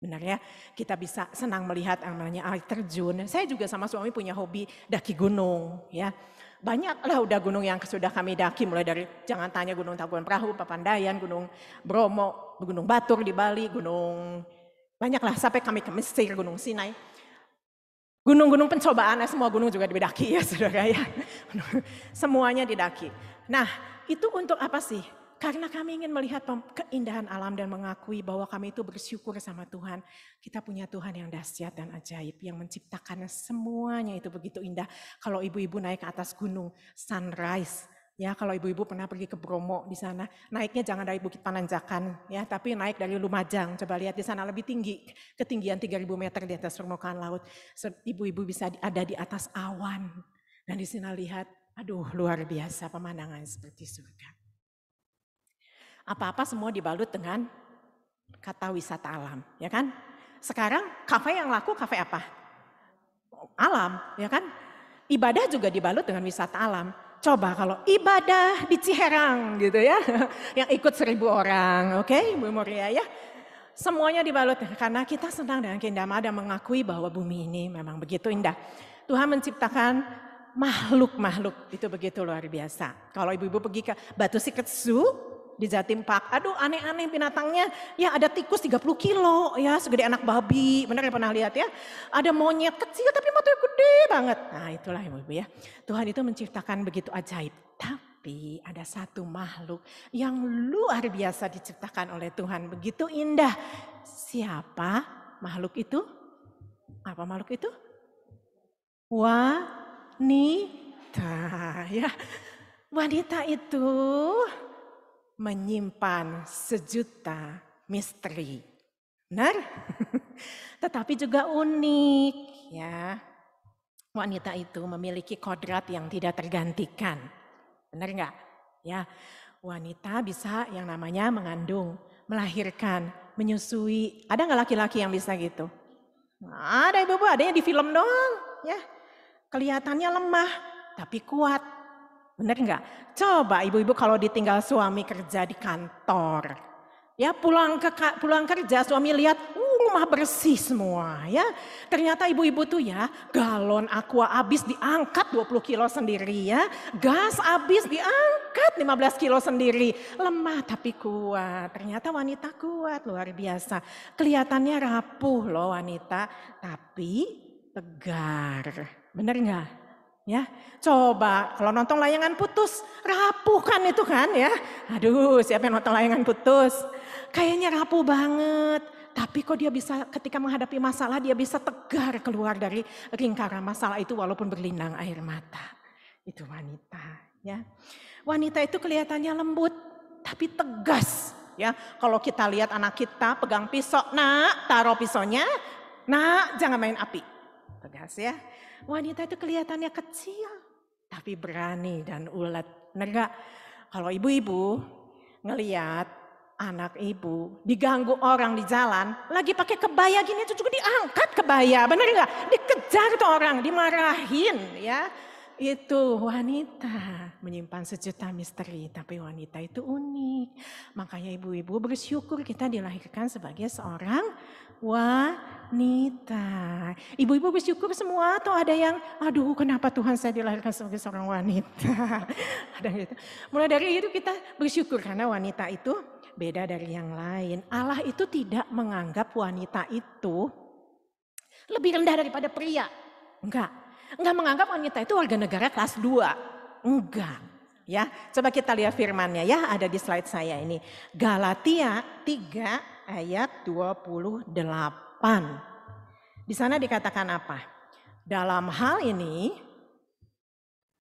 Benar ya, kita bisa senang melihat yang namanya air terjun. Saya juga sama suami punya hobi daki gunung ya. Banyak lah udah gunung yang sudah kami daki, mulai dari jangan tanya Gunung Tangkuban Perahu, Papandayan, Gunung Bromo, Gunung Batur di Bali, gunung banyaklah sampai kami ke Mesir, Gunung Sinai. Gunung-gunung pencobaan, semua gunung juga didaki ya saudara ya. Semuanya didaki. Nah itu untuk apa sih? Karena kami ingin melihat keindahan alam dan mengakui bahwa kami itu bersyukur sama Tuhan. Kita punya Tuhan yang dahsyat dan ajaib yang menciptakan semuanya itu begitu indah. Kalau ibu-ibu naik ke atas gunung, sunrise Ya, kalau ibu-ibu pernah pergi ke Bromo di sana, naiknya jangan dari Bukit Pananjakan ya, tapi naik dari Lumajang. Coba lihat di sana lebih tinggi, ketinggian 3.000 meter di atas permukaan laut. Ibu-ibu bisa ada di atas awan. Dan di sini lihat, aduh luar biasa pemandangan seperti surga. Apa-apa semua dibalut dengan kata wisata alam, ya kan? Sekarang kafe yang laku kafe apa? Alam, ya kan? Ibadah juga dibalut dengan wisata alam. Coba kalau ibadah di Ciherang gitu ya, yang ikut 1.000 orang, oke Bu Moria ya. Semuanya dibalut karena kita senang dengan keindahan dan mengakui bahwa bumi ini memang begitu indah. Tuhan menciptakan makhluk-makhluk itu begitu luar biasa. Kalau ibu-ibu pergi ke Batu Secret Zoo di Jatim Park, aduh aneh-aneh binatangnya, ya ada tikus 30 kilo ya segede anak babi, benar ya pernah lihat ya. Ada monyet kecil tapi matanya gede banget. Nah itulah ibu-ibu ya, Tuhan itu menciptakan begitu ajaib. Tapi ada satu makhluk yang luar biasa diciptakan oleh Tuhan, begitu indah. Siapa makhluk itu? Apa makhluk itu? Wanita ya. Wanita itu menyimpan sejuta misteri. Benar? Tetapi juga unik ya. Wanita itu memiliki kodrat yang tidak tergantikan. Benar enggak? Ya. Wanita bisa yang namanya mengandung, melahirkan, menyusui. Ada enggak laki-laki yang bisa gitu? Nah, ada ibu-ibu, adanya di film doang ya. Kelihatannya lemah tapi kuat. Benar enggak? Coba ibu-ibu kalau ditinggal suami kerja di kantor. Ya pulang kerja suami lihat rumah bersih semua ya. Ternyata ibu-ibu tuh ya galon aqua habis diangkat 20 kilo sendiri ya. Gas habis diangkat 15 kilo sendiri. Lemah tapi kuat. Ternyata wanita kuat luar biasa. Kelihatannya rapuh loh wanita tapi tegar. Benar enggak? Ya, coba kalau nonton layangan putus, rapuh kan itu kan ya. Aduh, siapa yang nonton layangan putus? Kayaknya rapuh banget. Tapi kok dia bisa ketika menghadapi masalah dia bisa tegar keluar dari lingkaran masalah itu walaupun berlinang air mata. Itu wanita ya. Wanita itu kelihatannya lembut tapi tegas ya. Kalau kita lihat anak kita pegang pisau, nak taruh pisaunya, nak jangan main api. Tegas ya. Wanita itu kelihatannya kecil, tapi berani dan ulet. Benar gak? Kalau ibu-ibu ngelihat anak ibu diganggu orang di jalan, lagi pakai kebaya gini itu juga diangkat kebaya. Benar gak? Dikejar tuh orang, dimarahin ya. Itu wanita menyimpan sejuta misteri, tapi wanita itu unik. Makanya ibu-ibu bersyukur kita dilahirkan sebagai seorang wanita. Ibu-ibu bersyukur semua atau ada yang, aduh kenapa Tuhan saya dilahirkan sebagai seorang wanita. Ada gitu. Mulai dari itu kita bersyukur karena wanita itu beda dari yang lain. Allah itu tidak menganggap wanita itu lebih rendah daripada pria. Enggak menganggap wanita itu warga negara kelas 2. Enggak. Ya, coba kita lihat firman-nya ya, ada di slide saya ini. Galatia 3 ayat 28. Di sana dikatakan apa? Dalam hal ini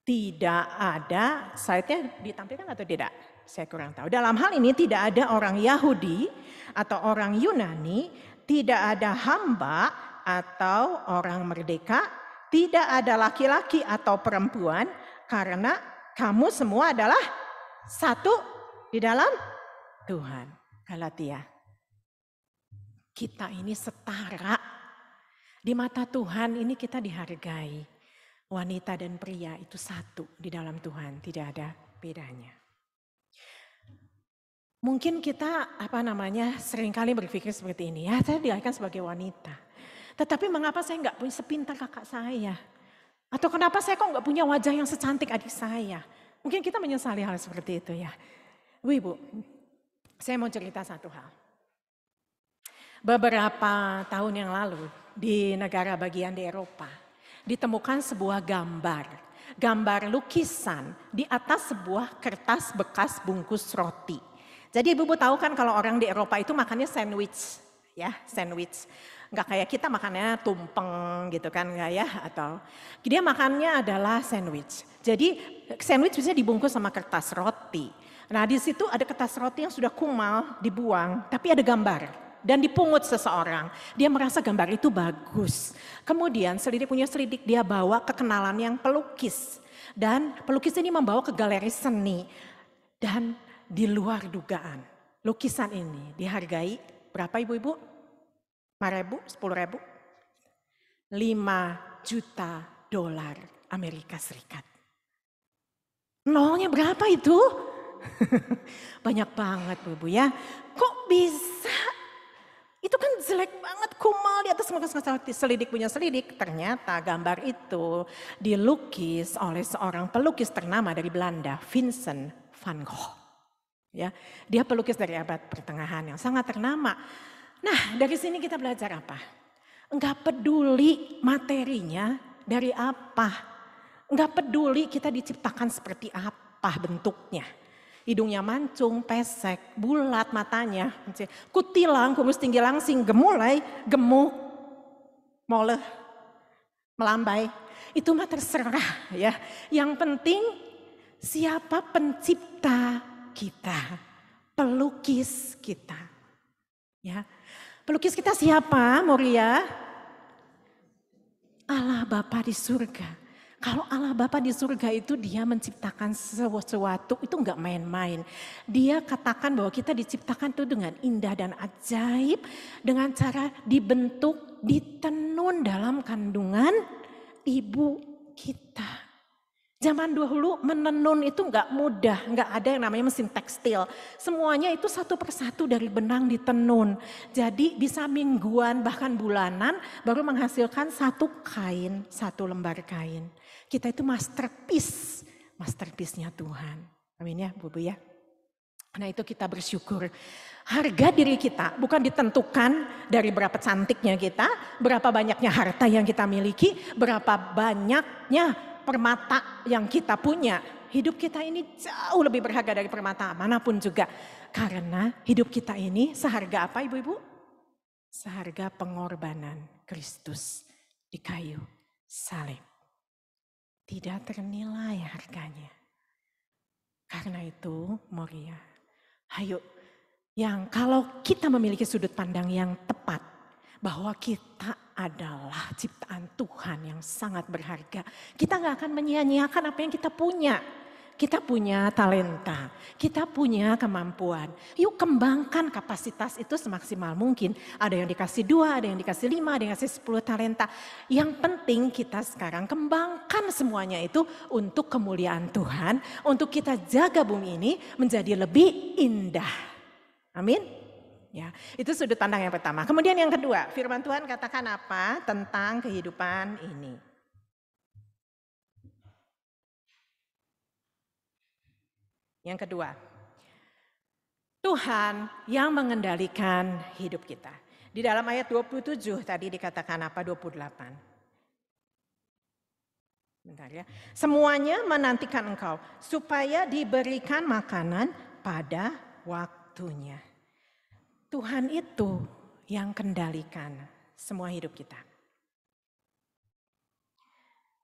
tidak ada, slide-nya ditampilkan atau tidak? Saya kurang tahu. Dalam hal ini tidak ada orang Yahudi atau orang Yunani, tidak ada hamba atau orang merdeka, tidak ada laki-laki atau perempuan, karena kamu semua adalah satu di dalam Tuhan. Galatia. Kita ini setara. Di mata Tuhan ini kita dihargai. Wanita dan pria itu satu di dalam Tuhan, tidak ada bedanya. Mungkin kita seringkali berpikir seperti ini, ya saya dilahirkan sebagai wanita. Tetapi mengapa saya nggak punya sepintar kakak saya? Atau kenapa saya kok nggak punya wajah yang secantik adik saya? Mungkin kita menyesali hal seperti itu ya. Ibu, saya mau cerita satu hal. Beberapa tahun yang lalu di negara bagian di Eropa ditemukan sebuah gambar lukisan di atas sebuah kertas bekas bungkus roti. Jadi ibu tahu kan kalau orang di Eropa itu makannya sandwich, ya sandwich. Nggak kayak kita makannya tumpeng gitu kan, nggak ya? Atau dia makannya adalah sandwich. Jadi sandwich bisa dibungkus sama kertas roti. Nah di situ ada kertas roti yang sudah kumal, dibuang, tapi ada gambar. Dan dipungut seseorang, dia merasa gambar itu bagus. Kemudian selidik punya selidik, dia bawa ke kenalan yang pelukis. Dan pelukis ini membawa ke galeri seni. Dan di luar dugaan, lukisan ini dihargai berapa ibu-ibu? 5.000, 10.000? 5 juta dolar Amerika Serikat. Nolnya berapa itu? Banyak banget Bu ya. Kok bisa? Itu kan jelek banget, kumal di atas muka selidik punya selidik. Ternyata gambar itu dilukis oleh seorang pelukis ternama dari Belanda, Vincent van Gogh. Ya, dia pelukis dari abad pertengahan yang sangat ternama. Nah, dari sini kita belajar apa? Enggak peduli materinya dari apa. Enggak peduli kita diciptakan seperti apa bentuknya. Hidungnya mancung, pesek, bulat matanya, kutilang, kurus tinggi langsing, gemulai, gemuk, moleh, melambai. Itu mah terserah ya. Yang penting siapa pencipta kita, pelukis kita. Ya. Pelukis kita siapa, Moria? Allah Bapa di surga. Kalau Allah Bapa di surga itu dia menciptakan sesuatu itu enggak main-main. Dia katakan bahwa kita diciptakan itu dengan indah dan ajaib. Dengan cara dibentuk, ditenun dalam kandungan ibu kita. Zaman dahulu menenun itu enggak mudah, enggak ada yang namanya mesin tekstil. Semuanya itu satu persatu dari benang ditenun. Jadi bisa mingguan bahkan bulanan baru menghasilkan satu kain, satu lembar kain. Kita itu masterpiece, masterpiece-nya Tuhan. Amin ya Bu ya. Nah itu kita bersyukur. Harga diri kita bukan ditentukan dari berapa cantiknya kita, berapa banyaknya harta yang kita miliki, berapa banyaknya permata yang kita punya. Hidup kita ini jauh lebih berharga dari permata manapun juga. Karena hidup kita ini seharga apa ibu-ibu? Seharga pengorbanan Kristus di kayu salib. Tidak ternilai harganya. Karena itu Moria, ayo yang kalau kita memiliki sudut pandang yang tepat bahwa kita adalah ciptaan Tuhan yang sangat berharga. Kita gak akan menyia-nyiakan apa yang kita punya. Kita punya talenta, kita punya kemampuan. Yuk kembangkan kapasitas itu semaksimal mungkin. Ada yang dikasih 2, ada yang dikasih 5, ada yang dikasih 10 talenta. Yang penting kita sekarang kembangkan semuanya itu untuk kemuliaan Tuhan. Untuk kita jaga bumi ini menjadi lebih indah. Amin. Ya, itu sudut pandang yang pertama. Kemudian yang kedua, firman Tuhan katakan apa tentang kehidupan ini? Yang kedua, Tuhan yang mengendalikan hidup kita. Di dalam ayat 27 tadi dikatakan apa? 28. Bentar ya. Semuanya menantikan engkau supaya diberikan makanan pada waktunya. Tuhan itu yang kendalikan semua hidup kita.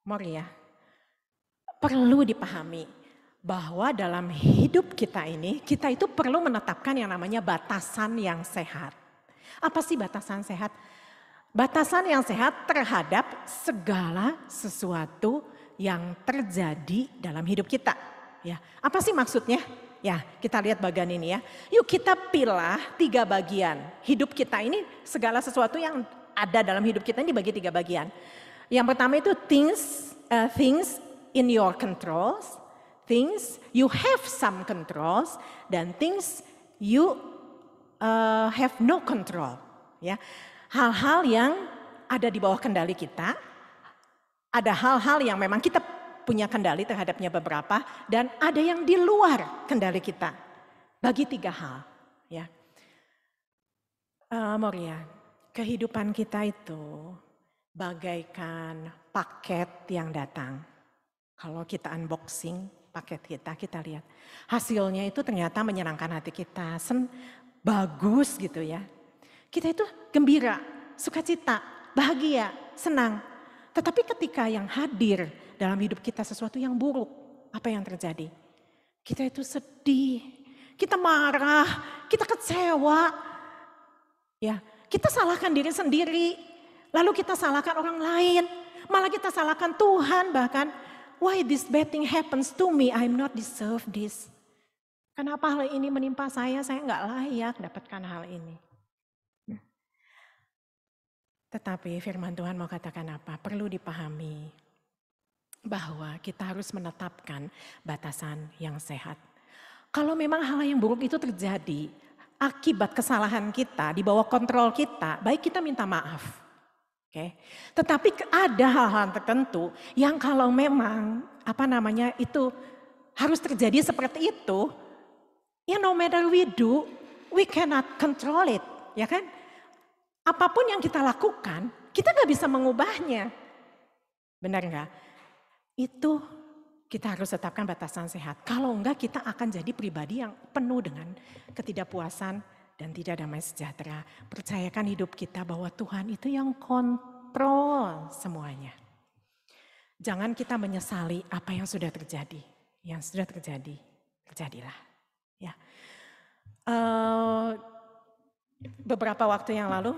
Moria, perlu dipahami bahwa dalam hidup kita ini, kita itu perlu menetapkan yang namanya batasan yang sehat. Apa sih batasan sehat? Batasan yang sehat terhadap segala sesuatu yang terjadi dalam hidup kita. Ya, apa sih maksudnya? Ya, kita lihat bagian ini ya. Yuk kita pilah 3 bagian. Hidup kita ini segala sesuatu yang ada dalam hidup kita ini dibagi 3 bagian. Yang pertama itu things in your controls. Things you have some controls dan things you have no control. Ya, hal-hal yang ada di bawah kendali kita, ada hal-hal yang memang kita punya kendali terhadapnya beberapa, dan ada yang di luar kendali kita. Bagi 3 hal. Ya, Moria, kehidupan kita itu bagaikan paket yang datang. Kalau kita unboxing paket kita lihat. Hasilnya itu ternyata menyenangkan hati kita. Bagus gitu ya. Kita itu gembira. sukacita, bahagia, senang. Tetapi ketika yang hadir dalam hidup kita sesuatu yang buruk, apa yang terjadi? Kita itu sedih, kita marah, kita kecewa. Ya, kita salahkan diri sendiri, lalu kita salahkan orang lain, malah kita salahkan Tuhan bahkan. Why this bad thing happens to me? I'm not deserve this. Kenapa hal ini menimpa saya nggak layak dapatkan hal ini. Tetapi firman Tuhan mau katakan apa? Perlu dipahami bahwa kita harus menetapkan batasan yang sehat. Kalau memang hal yang buruk itu terjadi akibat kesalahan kita, di bawah kontrol kita, baik kita minta maaf. Okay. Tetapi ada hal-hal tertentu yang kalau memang itu harus terjadi seperti itu, ya no matter we do, we cannot control it, ya kan? Apapun yang kita lakukan, kita gak bisa mengubahnya. Benar gak? Itu kita harus tetapkan batasan sehat. Kalau enggak kita akan jadi pribadi yang penuh dengan ketidakpuasan dan tidak damai sejahtera. Percayakan hidup kita bahwa Tuhan itu yang kontrol semuanya. Jangan kita menyesali apa yang sudah terjadi. Yang sudah terjadi, terjadilah. Ya. Beberapa waktu yang lalu,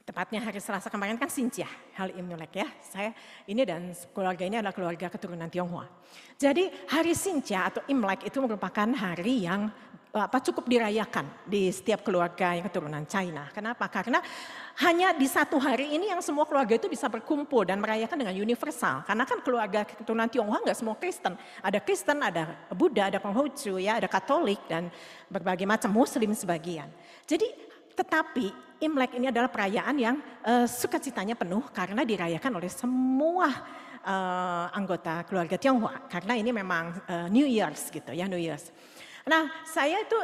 tepatnya hari Selasa kemarin kan Xinjia, hari Imlek ya. Saya ini dan keluarga ini adalah keluarga keturunan Tionghoa. Jadi hari Xinjia atau Imlek itu merupakan hari yang cukup dirayakan di setiap keluarga yang keturunan China. Kenapa? Karena hanya di satu hari ini yang semua keluarga itu bisa berkumpul dan merayakan dengan universal. Karena kan keluarga keturunan Tionghoa nggak semua Kristen. Ada Kristen, ada Buddha, ada Konghucu, ya, ada Katolik dan berbagai macam Muslim sebagian. Jadi tetapi Imlek ini adalah perayaan yang sukacitanya penuh karena dirayakan oleh semua anggota keluarga Tionghoa. Karena ini memang New Year's gitu ya, New Year's. Nah, saya itu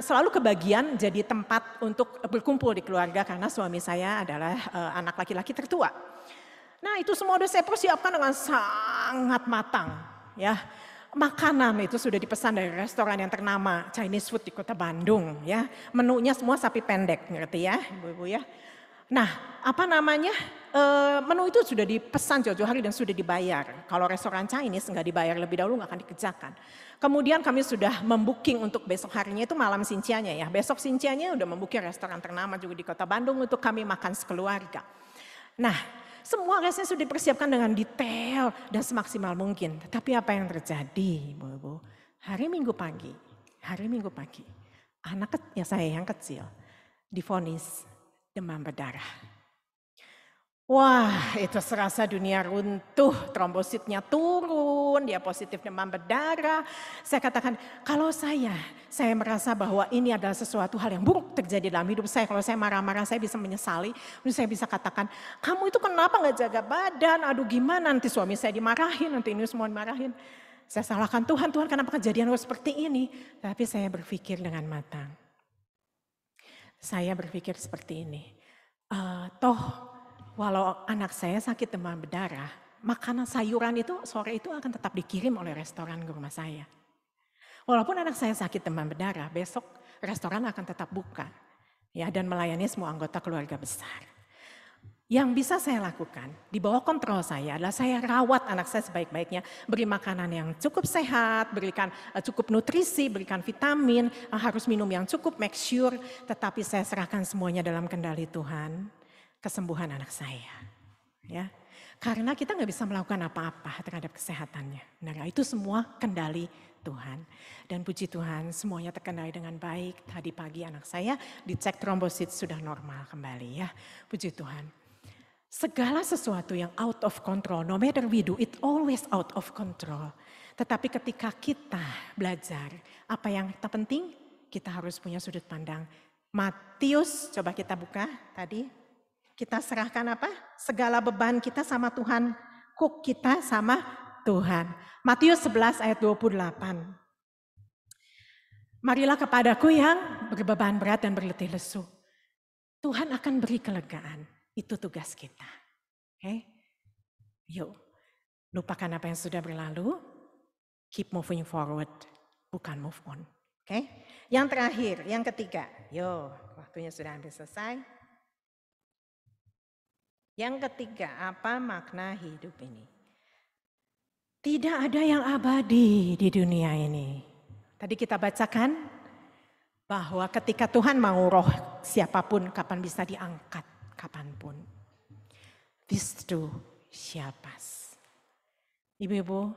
selalu kebagian jadi tempat untuk berkumpul di keluarga karena suami saya adalah anak laki-laki tertua. Nah, itu semua sudah saya persiapkan dengan sangat matang, ya. Makanan itu sudah dipesan dari restoran yang ternama Chinese food di Kota Bandung, ya. Menunya semua sapi pendek, ngerti ya, ibu-ibu ya. Nah, menu itu sudah dipesan jauh-jauh hari dan sudah dibayar. Kalau restoran Chinese nggak dibayar lebih dahulu nggak akan dikerjakan. Kemudian kami sudah membooking untuk besok harinya itu malam Xinjia-nya ya. Besok Xinjia-nya udah membooking restoran ternama juga di Kota Bandung untuk kami makan sekeluarga. Nah, semua rasanya sudah dipersiapkan dengan detail dan semaksimal mungkin. Tetapi apa yang terjadi, Ibu-ibu? Hari Minggu pagi, anaknya saya yang kecil divonis demam berdarah. Wah, itu serasa dunia runtuh, trombositnya turun, dia positif demam berdarah. Saya katakan, kalau saya merasa bahwa ini adalah sesuatu hal yang buruk terjadi dalam hidup saya. Kalau saya marah-marah, saya bisa menyesali. Saya bisa katakan, kamu itu kenapa gak jaga badan? Aduh gimana, nanti suami saya dimarahin, nanti ini semua dimarahin. Saya salahkan Tuhan kenapa kejadian seperti ini? Tapi saya berpikir dengan matang. Saya berpikir seperti ini, walau anak saya sakit demam berdarah, makanan sayuran itu sore itu akan tetap dikirim oleh restoran ke rumah saya. Walaupun anak saya sakit demam berdarah, besok restoran akan tetap buka, ya, dan melayani semua anggota keluarga besar. Yang bisa saya lakukan di bawah kontrol saya adalah saya rawat anak saya sebaik-baiknya, beri makanan yang cukup sehat, berikan cukup nutrisi, berikan vitamin, harus minum yang cukup, make sure, tetapi saya serahkan semuanya dalam kendali Tuhan, kesembuhan anak saya. Ya, karena kita nggak bisa melakukan apa-apa terhadap kesehatannya. Nah, itu semua kendali Tuhan. Dan puji Tuhan semuanya terkendali dengan baik. Tadi pagi anak saya dicek trombosit sudah normal kembali ya. Puji Tuhan. Segala sesuatu yang out of control, no matter we do, it always out of control. Tetapi ketika kita belajar apa yang terpenting, kita harus punya sudut pandang. Matius, coba kita buka tadi. Kita serahkan apa? Segala beban kita sama Tuhan, kuk kita sama Tuhan. Matius 11 ayat 28. Marilah kepadaku yang berbeban berat dan berletih lesu. Tuhan akan beri kelegaan. Itu tugas kita. Oke? Yuk, lupakan apa yang sudah berlalu. Keep moving forward, bukan move on. Oke? Yang terakhir, yang ketiga. Yuk, waktunya sudah hampir selesai. Yang ketiga, apa makna hidup ini? Tidak ada yang abadi di dunia ini. Tadi kita bacakan bahwa ketika Tuhan mau roh siapapun kapan bisa diangkat, kapanpun. This too shall pass. Ibu-ibu,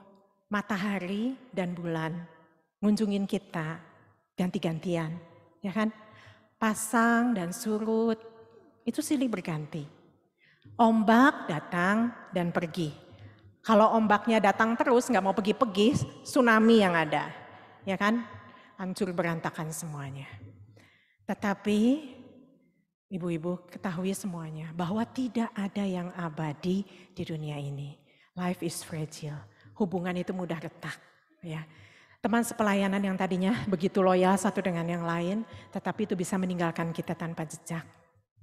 matahari dan bulan ngunjungin kita ganti-gantian, ya kan? Pasang dan surut, itu silih berganti. Ombak datang dan pergi. Kalau ombaknya datang terus nggak mau pergi-pergi, tsunami yang ada, ya kan? Hancur berantakan semuanya. Tetapi ibu-ibu ketahui semuanya bahwa tidak ada yang abadi di dunia ini. Life is fragile. Hubungan itu mudah retak, ya. Teman sepelayanan yang tadinya begitu loyal satu dengan yang lain, tetapi itu bisa meninggalkan kita tanpa jejak.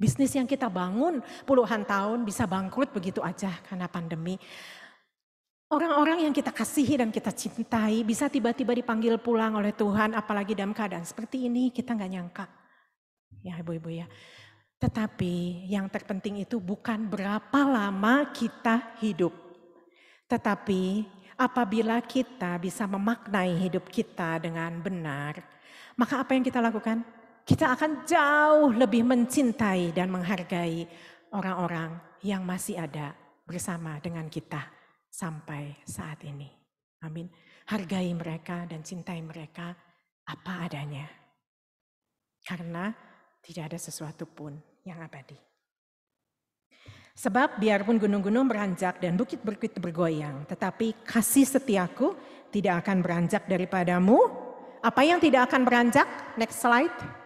Bisnis yang kita bangun puluhan tahun bisa bangkrut begitu aja karena pandemi. Orang-orang yang kita kasihi dan kita cintai bisa tiba-tiba dipanggil pulang oleh Tuhan, apalagi dalam keadaan seperti ini kita nggak nyangka. Ya ibu-ibu ya. Tetapi yang terpenting itu bukan berapa lama kita hidup. Tetapi apabila kita bisa memaknai hidup kita dengan benar, maka apa yang kita lakukan? Kita akan jauh lebih mencintai dan menghargai orang-orang yang masih ada bersama dengan kita sampai saat ini. Amin. Hargai mereka dan cintai mereka apa adanya. Karena tidak ada sesuatu pun yang abadi. Sebab biarpun gunung-gunung beranjak dan bukit-bukit bergoyang, tetapi kasih setiaku tidak akan beranjak daripadamu. Apa yang tidak akan beranjak? Next slide.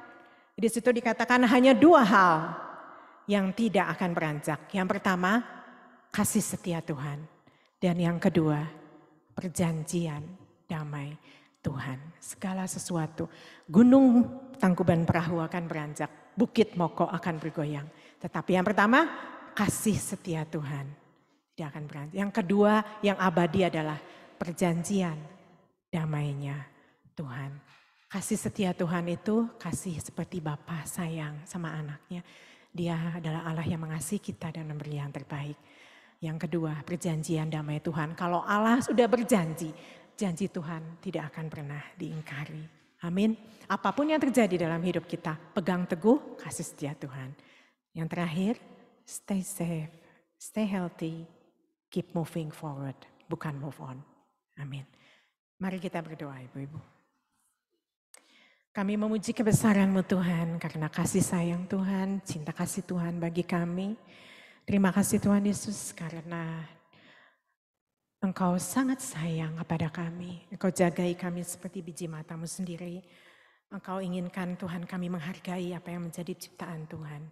Di situ dikatakan hanya dua hal yang tidak akan beranjak. Yang pertama, kasih setia Tuhan. Dan yang kedua, perjanjian damai Tuhan. Segala sesuatu. Gunung Tangkuban Perahu akan beranjak. Bukit Moko akan bergoyang. Tetapi yang pertama, kasih setia Tuhan. Tidak akan beranjak. Yang kedua, yang abadi adalah perjanjian damainya Tuhan. Kasih setia Tuhan itu kasih seperti Bapa sayang sama anaknya. Dia adalah Allah yang mengasihi kita dan memberi yang terbaik. Yang kedua, perjanjian damai Tuhan. Kalau Allah sudah berjanji, janji Tuhan tidak akan pernah diingkari. Amin. Apapun yang terjadi dalam hidup kita, pegang teguh kasih setia Tuhan. Yang terakhir, stay safe, stay healthy, keep moving forward, bukan move on. Amin. Mari kita berdoa ibu-ibu. Kami memuji kebesaran-Mu Tuhan karena kasih sayang Tuhan, cinta kasih Tuhan bagi kami. Terima kasih Tuhan Yesus karena Engkau sangat sayang kepada kami. Engkau jagai kami seperti biji mata-Mu sendiri. Engkau inginkan Tuhan kami menghargai apa yang menjadi ciptaan Tuhan.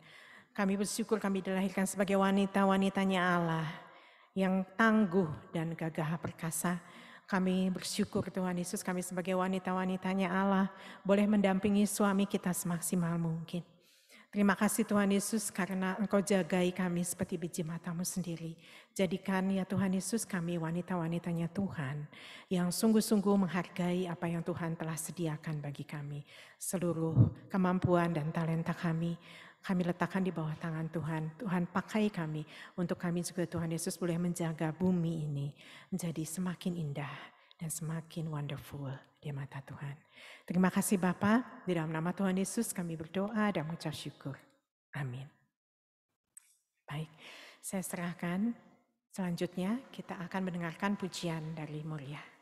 Kami bersyukur kami dilahirkan sebagai wanita-wanitanya Allah yang tangguh dan gagah perkasa. Kami bersyukur Tuhan Yesus kami sebagai wanita-wanitanya Allah boleh mendampingi suami kita semaksimal mungkin. Terima kasih Tuhan Yesus karena Engkau jagai kami seperti biji mata-Mu sendiri. Jadikan ya Tuhan Yesus kami wanita-wanitanya Tuhan yang sungguh-sungguh menghargai apa yang Tuhan telah sediakan bagi kami. Seluruh kemampuan dan talenta kami letakkan di bawah tangan Tuhan. Tuhan pakai kami untuk kami juga Tuhan Yesus boleh menjaga bumi ini menjadi semakin indah dan semakin wonderful di mata Tuhan. Terima kasih Bapa, di dalam nama Tuhan Yesus kami berdoa dan mengucap syukur. Amin. Baik, saya serahkan selanjutnya kita akan mendengarkan pujian dari Muria.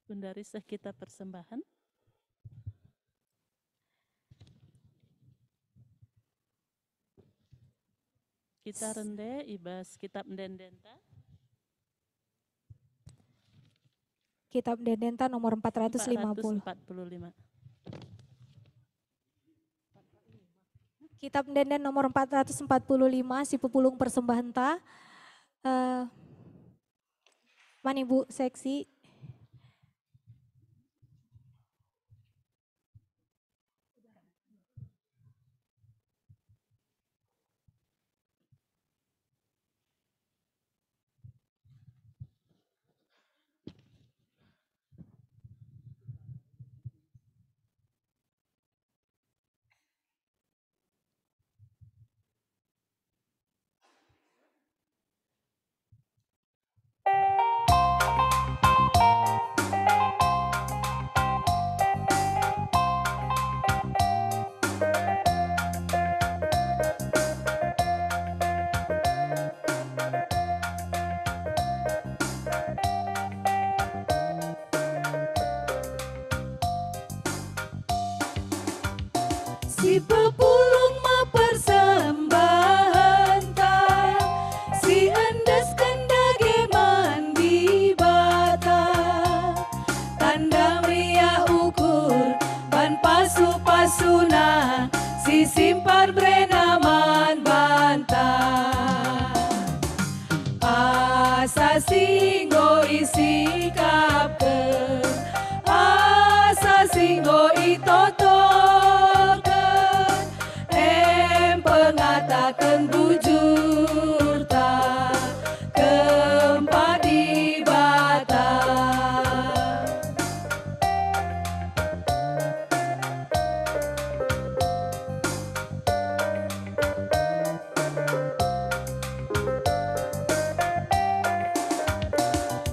Bunda Risa, kita persembahan. Kita rende ibas kitab Mendendenta. Kitab Mendendenta nomor 450. 445. Kitab Mendenden nomor 445, si pepulung persembahan ta. Mana Ibu seksi? Si pepulung ma persembahan ta, si endes kendage mandi bata, tanda ria ukur ban pasu-pasuna, si simpar brenaman banta. Asa singgo isi kapke, asa singgo itoto mengatakan bujur ta gempa di bata.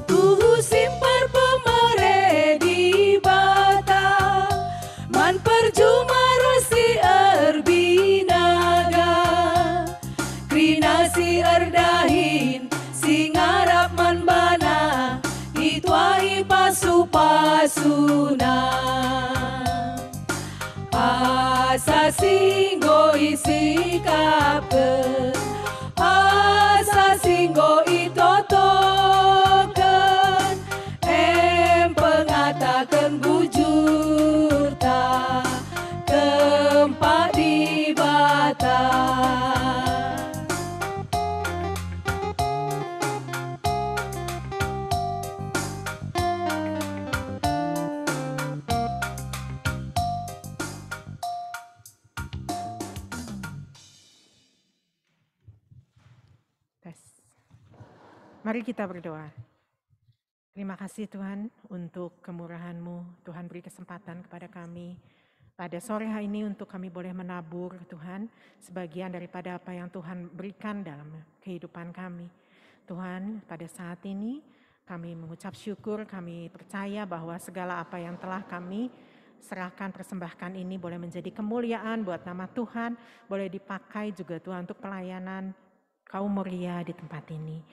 Tuhu simpar pemere di bata, man perjuma rosi erbinaga, si erdahin si ngarap man bana ituai pasu-pasuna. Asa singgo isi kapke, asa singgo itotoken, pengatakan bujur ta gempa di bata. Mari kita berdoa. Terima kasih Tuhan untuk kemurahan-Mu. Tuhan beri kesempatan kepada kami pada sore hari ini untuk kami boleh menabur Tuhan sebagian daripada apa yang Tuhan berikan dalam kehidupan kami. Tuhan, pada saat ini kami mengucap syukur, kami percaya bahwa segala apa yang telah kami serahkan, persembahkan ini boleh menjadi kemuliaan buat nama Tuhan, boleh dipakai juga Tuhan untuk pelayanan kaum Moria di tempat ini.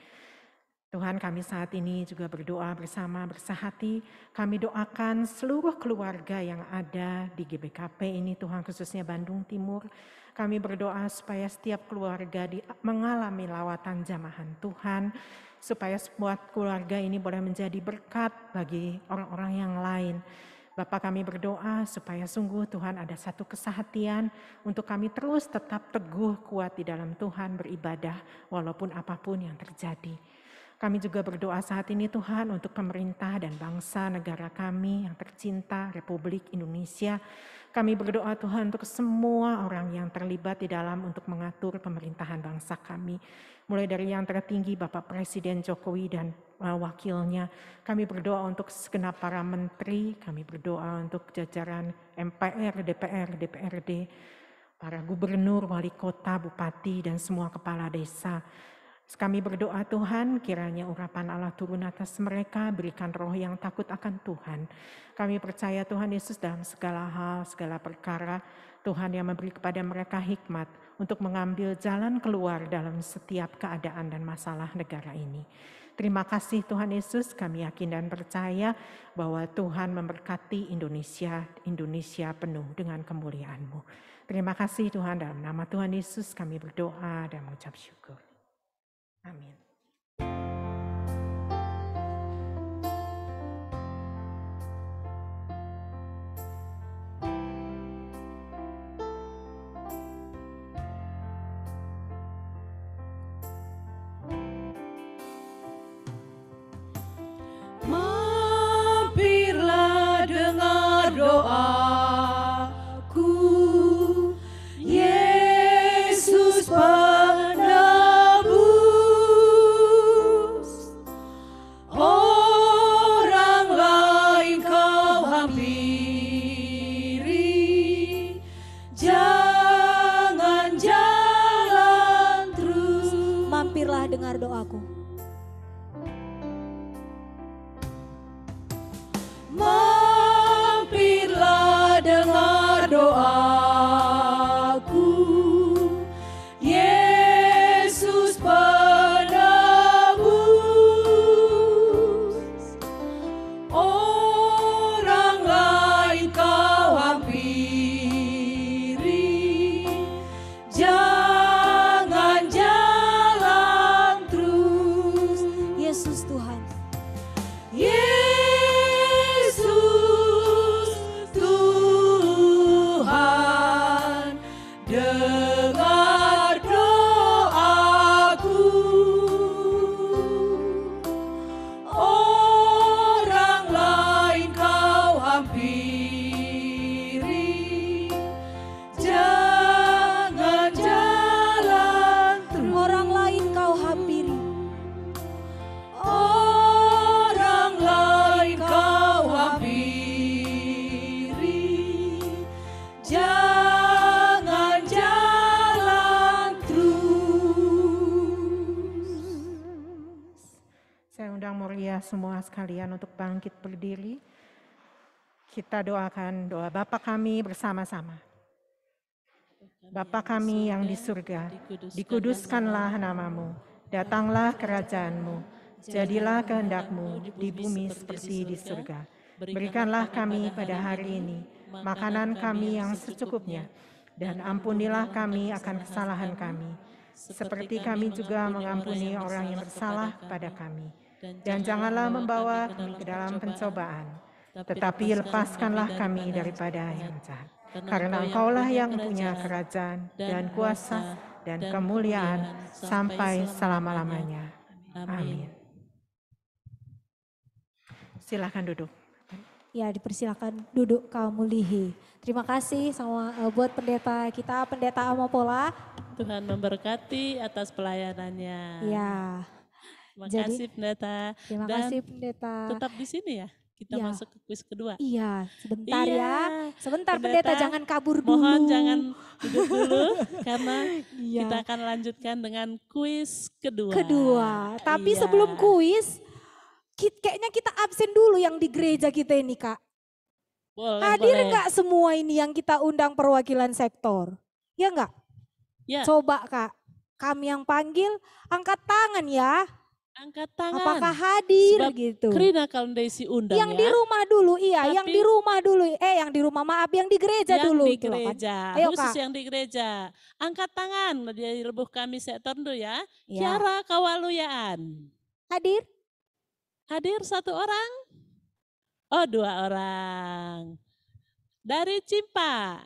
Tuhan, kami saat ini juga berdoa bersama bersahati, kami doakan seluruh keluarga yang ada di GBKP ini Tuhan, khususnya Bandung Timur. Kami berdoa supaya setiap keluarga mengalami lawatan jamahan Tuhan, supaya semua keluarga ini boleh menjadi berkat bagi orang-orang yang lain. Bapa, kami berdoa supaya sungguh Tuhan ada satu kesehatian untuk kami terus tetap teguh kuat di dalam Tuhan beribadah walaupun apapun yang terjadi. Kami juga berdoa saat ini Tuhan untuk pemerintah dan bangsa negara kami yang tercinta, Republik Indonesia. Kami berdoa Tuhan untuk semua orang yang terlibat di dalam untuk mengatur pemerintahan bangsa kami. Mulai dari yang tertinggi Bapak Presiden Jokowi dan wakilnya. Kami berdoa untuk segenap para menteri, kami berdoa untuk jajaran MPR, DPR, DPRD, para gubernur, wali kota, bupati, dan semua kepala desa. Kami berdoa Tuhan, kiranya urapan Allah turun atas mereka, berikan roh yang takut akan Tuhan. Kami percaya Tuhan Yesus dalam segala hal, segala perkara, Tuhan yang memberi kepada mereka hikmat untuk mengambil jalan keluar dalam setiap keadaan dan masalah negara ini. Terima kasih Tuhan Yesus, kami yakin dan percaya bahwa Tuhan memberkati Indonesia, Indonesia penuh dengan kemuliaan-Mu. Terima kasih Tuhan, dalam nama Tuhan Yesus kami berdoa dan mengucap syukur. Amin. Mampirlah dengar doaku, Yesus penebus. Orang lain kau hampiri, jangan jalan terus. Mampirlah dengar doaku. Mampirlah dengar doaku, Yesus penebus. Orang lain kau hampiri, jangan jalan terus. Yesus Tuhan. Yesus Tuhan, dengar doaku. Orang lain kau hampiri, jangan jalan terus. Orang lain kau hampiri. Orang lain kau hampiri, jangan jalan terus. Saya undang Moria semua sekalian untuk bangkit berdiri. Kita doakan doa Bapa kami bersama-sama. Bapa kami yang di surga, dikuduskanlah namamu, datanglah kerajaanmu, jadilah kehendak-Mu di bumi seperti di surga. Berikanlah kami pada hari ini makanan kami yang secukupnya, dan ampunilah kami akan kesalahan kami, seperti kami juga mengampuni orang yang bersalah kepada kami. Dan janganlah membawa kami ke dalam pencobaan, tetapi lepaskanlah kami daripada yang jahat. Karena Engkaulah yang punya kerajaan dan kuasa dan kemuliaan sampai selama-lamanya. Amin. Silakan duduk. Ya, dipersilakan duduk kamu Lihi. Terima kasih sama buat pendeta kita, Pendeta Amopola. Tuhan memberkati atas pelayanannya. Ya. Terima Jadi, kasih Pendeta. Terima Dan kasih Pendeta. tetap di sini ya. Kita Ya. masuk ke kuis kedua. Iya, sebentar Iya. ya. Sebentar Pendeta, jangan kabur dulu. Mohon jangan duduk dulu karena Iya. kita akan lanjutkan dengan kuis kedua. Tapi Iya. sebelum kuis, kayaknya kita absen dulu yang di gereja kita ini Kak. Hadir nggak semua ini yang kita undang perwakilan sektor? Ya nggak? Ya. Coba Kak, kami yang panggil angkat tangan ya. Angkat tangan. Apakah hadir Sebab gitu? Krina kalau Desi undang Yang ya. di rumah dulu, iya. Yang Tapi- di rumah dulu, yang di rumah maaf, yang di gereja yang dulu. di gitu loh kan. gereja, Ayo, khusus Kak. yang di gereja. Angkat tangan dari lebuh kami sektor dulu ya. Ya. Kiara Kawaluyaan. Hadir? Hadir satu orang? Oh, dua orang. Dari Cimpa.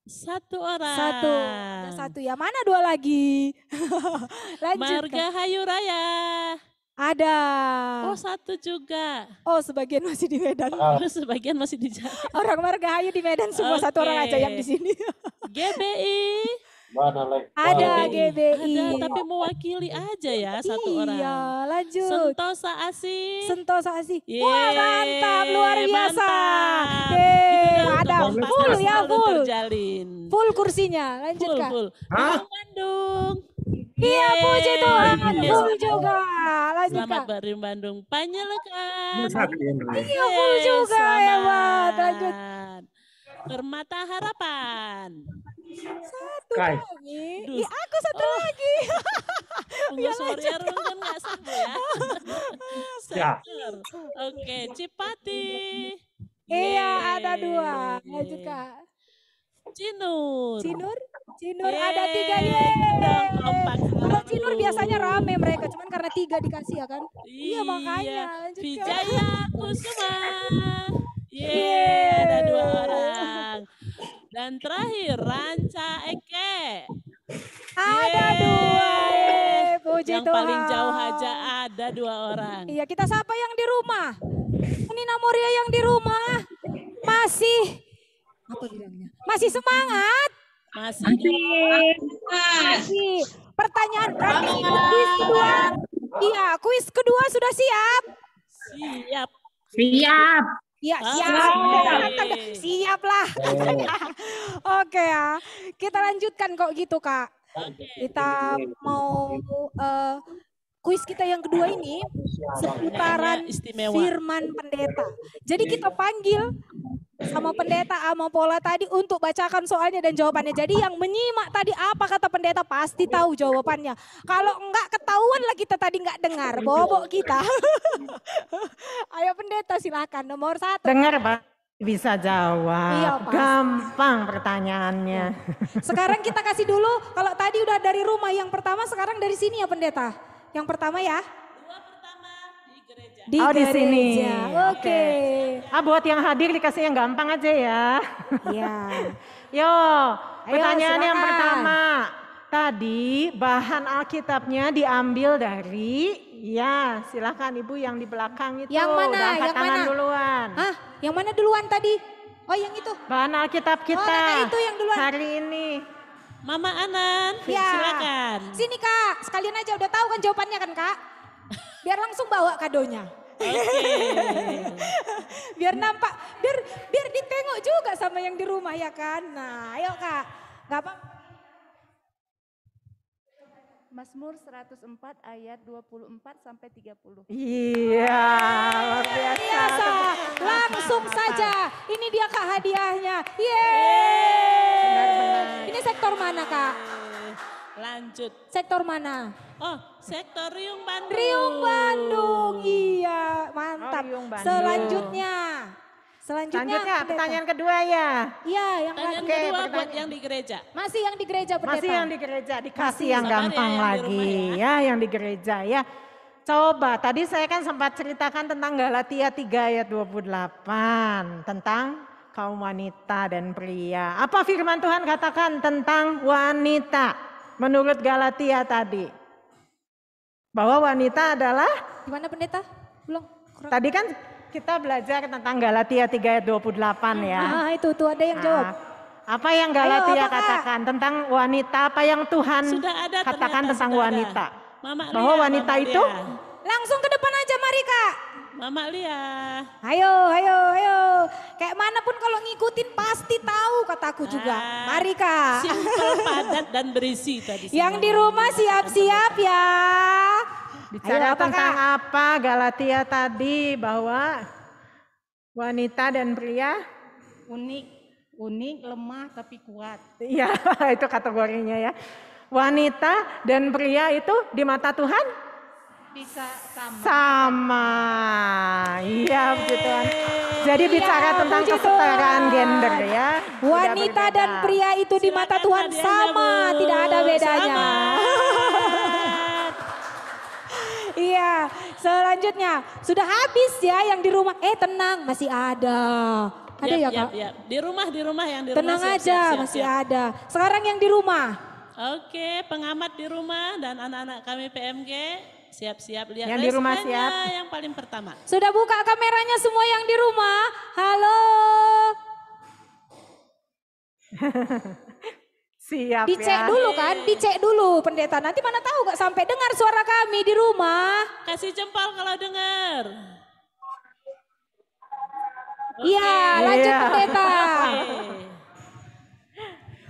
Satu orang. Satu. Ada satu ya. Mana dua lagi? Lanjut. Marga Kak. Hayu Raya. Ada. Oh, satu juga. Oh, sebagian masih di Medan. Oh, sebagian masih di jalan. Orang Margahayu di Medan semua, satu orang Oke. aja yang di sini. GBI. Ada Ada, GBI. tapi mewakili aja ya satu orang. Iya, lanjut. Sentosa Asih. Sentosa Asih. Yeay, Wah, mantap, luar biasa. mantap. Yeay, Itu udah ada kekompakan full ya, selalu full. terjalin. Full kursinya, lanjut Full, Kak. full. Orang Bandung. Iya, puji Yeay. Tuhan, full juga. Lanjut Selamat Kak. Barim Bandung. Panjelekan. Iya, full juga, hebat. Lanjut. Permata Harapan. Satu Kai. kami. Duh. Ih, aku satu lagi. Pengurus Warrior kan nggak satu ya. Ya. Sektor. Oke, Cipati. Iya, Yeay. ada 2. Lanjut Kak. Cinur. Cinur ada 3. Yeay. Dong, kompak Kalau selalu. Cinur biasanya rame mereka, cuman karena 3 dikasih ya kan. Iya makanya. Lanjut Kak. Vijaya Kusuma. Yeay, ada 2 orang. Dan terakhir Ranca Eke. Ada 2. Puji Yang Tuhan. paling jauh aja ada 2 orang. Iya, kita sapa yang di rumah. Nina Moria yang di rumah masih apa bilangnya? Masih semangat. Masih Masih. Pertanyaan kuis kedua. Iya, kuis kedua sudah siap. siap. Siap. Iya, Oke. siap. Siap lah. Oke ya. Kita lanjutkan kok gitu, Kak. Oke. Kita mau kuis kita yang kedua ini seputaran Pertanyaannya istimewa. firman pendeta. Jadi kita panggil sama pendeta sama Pola tadi untuk bacakan soalnya dan jawabannya. Jadi yang menyimak tadi apa kata pendeta pasti tahu jawabannya. Kalau enggak ketahuan lah kita tadi enggak dengar, bobok kita. Ayo pendeta silakan nomor 1. Dengar Pak, bisa jawab. Iya, Pak. Gampang pertanyaannya. Sekarang kita kasih dulu, kalau tadi udah dari rumah yang pertama, sekarang dari sini ya pendeta. Yang pertama ya. 2 pertama di gereja. Di Oh, di sini. Oke. Buat yang hadir dikasih yang gampang aja ya. Iya. Yo, pertanyaan yang silakan. pertama. Tadi bahan Alkitabnya diambil dari, ya silakan Ibu yang di belakang itu. Yang mana? Udah angkat Yang tangan mana? duluan. Hah? Yang mana duluan tadi? Oh yang itu. Bahan Alkitab kita Kakak itu yang duluan. hari ini. Mama Anan, Ya. silakan. Sini Kak, sekalian aja udah tahu kan jawabannya kan Kak? Biar langsung bawa kadonya. Oke. Biar nampak, biar ditengok juga sama yang di rumah ya kan. Nah ayo Kak, gak apa. Mazmur 104 ayat 24 sampai 30. Iya, luar biasa. Biasa, langsung saja. Ini dia Kak hadiahnya. Benar-benar. Yeay. Ini sektor mana Kak? Lanjut. Sektor mana? Oh, sektor Riung Bandung. Riung Bandung, iya mantap. Oh, Riung Bandung. Selanjutnya Lanjutnya pendeta. pertanyaan kedua ya. Iya, yang Pertanyaan lagi. kedua pertanyaan. buat yang di gereja. Masih yang di gereja pendeta. Masih yang di gereja, dikasih Masih, yang sabar ya, gampang yang di lagi rumah ya, yang di gereja ya. Coba, tadi saya kan sempat ceritakan tentang Galatia 3 ayat 28. Tentang kaum wanita dan pria. Apa firman Tuhan katakan tentang wanita menurut Galatia tadi? Bahwa wanita adalah, Gimana pendeta? Belum. tadi kan kita belajar tentang Galatia 3 ayat 28 ya. Ah itu tuh ada yang jawab. Apa yang Galatia apa, Kak? katakan tentang wanita, apa yang Tuhan Sudah ada katakan ternyata, tentang sudah ada. wanita? Mama Bahwa Lia, wanita Mama itu Lia. Langsung ke depan aja mari Kak. Mama Lia. Ayo. Kayak mana pun kalau ngikutin pasti tahu kataku juga. Ah, Mari Kak. Simpel, padat dan berisi tadi. Yang di rumah siap-siap ya. bicara Ayo, apa, tentang Kak? apa Galatia tadi, bahwa wanita dan pria, Unik, lemah tapi kuat. iya itu kategorinya ya. Wanita dan pria itu di mata Tuhan Bisa sama. sama. Iya puji Tuhan. Jadi bicara Iya, tentang puji kesetaraan Tuhan. gender ya. tidak Wanita berbeda. dan pria itu di mata Silakan Tuhan hadiahnya, sama, Bu. tidak ada bedanya. Selamat. Iya, selanjutnya sudah habis ya yang di rumah. Tenang, masih ada. Ada ya Kak? Yap. Di rumah yang di Tenang rumah. aja, masih ada. Sekarang yang di rumah. Oke, pengamat di rumah dan anak-anak kami PMG siap-siap lihat Yang di rumah responnya siap. yang paling pertama. Sudah buka kameranya semua yang di rumah? Halo. Siap Dicek ya. dulu kan, dicek dulu pendeta. Nanti mana tahu gak sampai dengar suara kami di rumah. Kasih jempol kalau dengar. Iya, lanjut Iya. pendeta.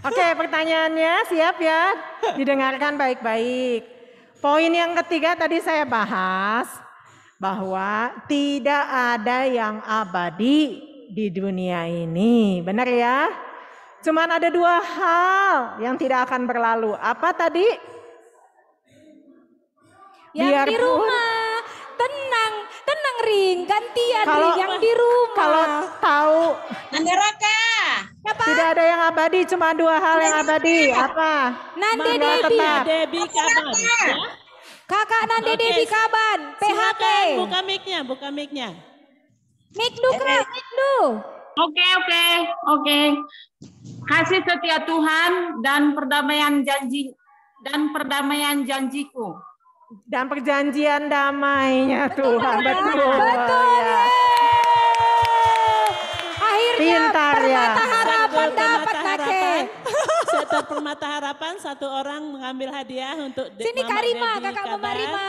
Oke, pertanyaannya siap ya, didengarkan baik-baik. Poin yang ketiga tadi saya bahas bahwa tidak ada yang abadi di dunia ini, benar ya? Cuman ada 2 hal yang tidak akan berlalu. Apa tadi? Yang di Biarpun- rumah, tenang Ring, gantian Kalau- Ring yang di rumah. Kalau tahu Nanderaka. tidak ada yang abadi, cuma 2 hal yang abadi. Apa? Nande Tinggal Debi, tetap. Debi kabar. Ya? kakak Nande Oke, Debi Kaban, PHP. Silakan buka mic-nya. Mik lu Kak, mik lu. Oke. Kasih setia Tuhan dan perdamaian janjiku. Dan perjanjian damainya Tuhan. Betul. Betul. Ya. Akhirnya Pintar ya. Permata Harapan dapat Naken. Sektor Permata Harapan 1 orang mengambil hadiah untuk Sini Mama Kak Rima, Debbie kakak Mama Kaban. Rima.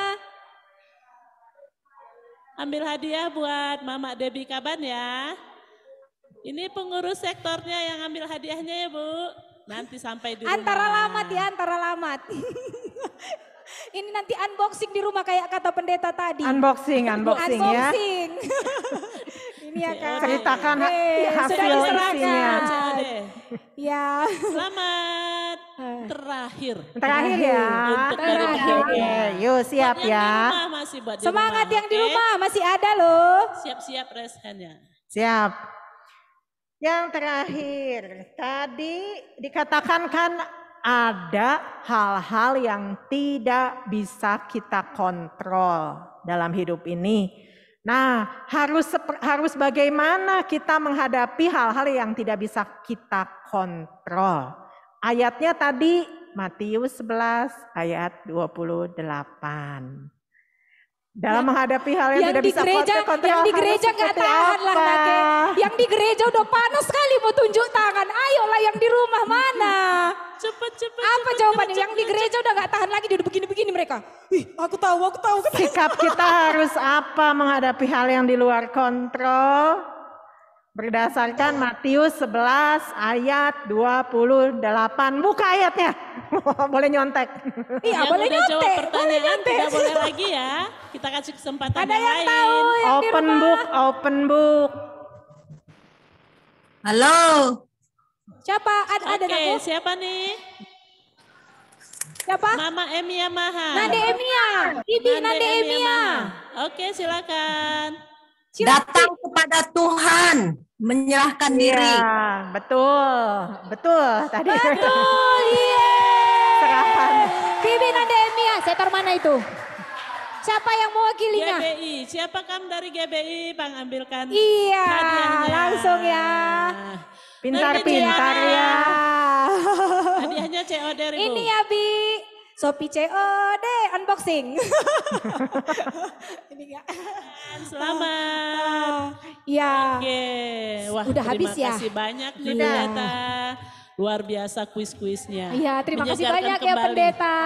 Ambil hadiah buat Mama Debbie Kaban ya. Ini pengurus sektornya yang ambil hadiahnya ya Bu. Nanti sampai di rumah. Antara alamat. Ini nanti unboxing di rumah kayak kata pendeta tadi. Unboxing ya. Unboxing. Ini ya Kak. Ceritakan Sudah hasil diserahkan. isinya. COD. Ya. Selamat terakhir. Terakhir ya. Untuk dari Terakhir. Oke, yuk siap Buat yang ya. di rumah masih buat di Semangat rumah, yang di oke? rumah masih ada loh. Siap-siap raise hand-nya. Siap. Yang terakhir, tadi dikatakan kan ada hal-hal yang tidak bisa kita kontrol dalam hidup ini. Nah, harus bagaimana kita menghadapi hal-hal yang tidak bisa kita kontrol. Ayatnya tadi Matius 11 ayat 28. Dalam menghadapi hal yang tidak bisa kontrol. Yang di gereja nggak tahan lah Nake. Yang di gereja udah panas sekali mau tunjuk tangan. Ayolah yang di rumah mana? Cepet. Apa jawabannya? Yang di gereja udah nggak tahan lagi, dia udah begini-begini mereka. Ih, aku tahu. Sikap kita harus apa menghadapi hal yang di luar kontrol? Berdasarkan Matius 11 ayat 28. Buka ayatnya. Boleh nyontek. Iya, Yang boleh udah jawab nyontek. pertanyaan tidak boleh lagi ya. Kita kasih kesempatan Ada yang lain. tahu yang di Open rumah? open book. Halo. Siapa? Ada Oke, aku? siapa nih? Siapa? Mama Emia Maha. Nade Emia. Bibi Nade Emia. Oke, silakan. Datang kepada Tuhan, menyerahkan diri. Iya, betul tadi. Betul, iya. Serahkan. Bibi Nade Emia. Sektor mana itu? Siapa yang mewakilinya? GBI, siapa kamu dari GBI? Bang ambilkan Iya, hadiahnya. langsung ya. Pintar-pintar ya. Hadiahnya COD Ribu. Ini ya Bi, Shopee COD unboxing. Ini enggak. Selamat. Iya. Oke, wah Udah habis ya? terima kasih banyak nih Sudah. pendeta. Luar biasa kuis-kuisnya. Iya, terima kasih Menyegarkan banyak ya kembali. pendeta.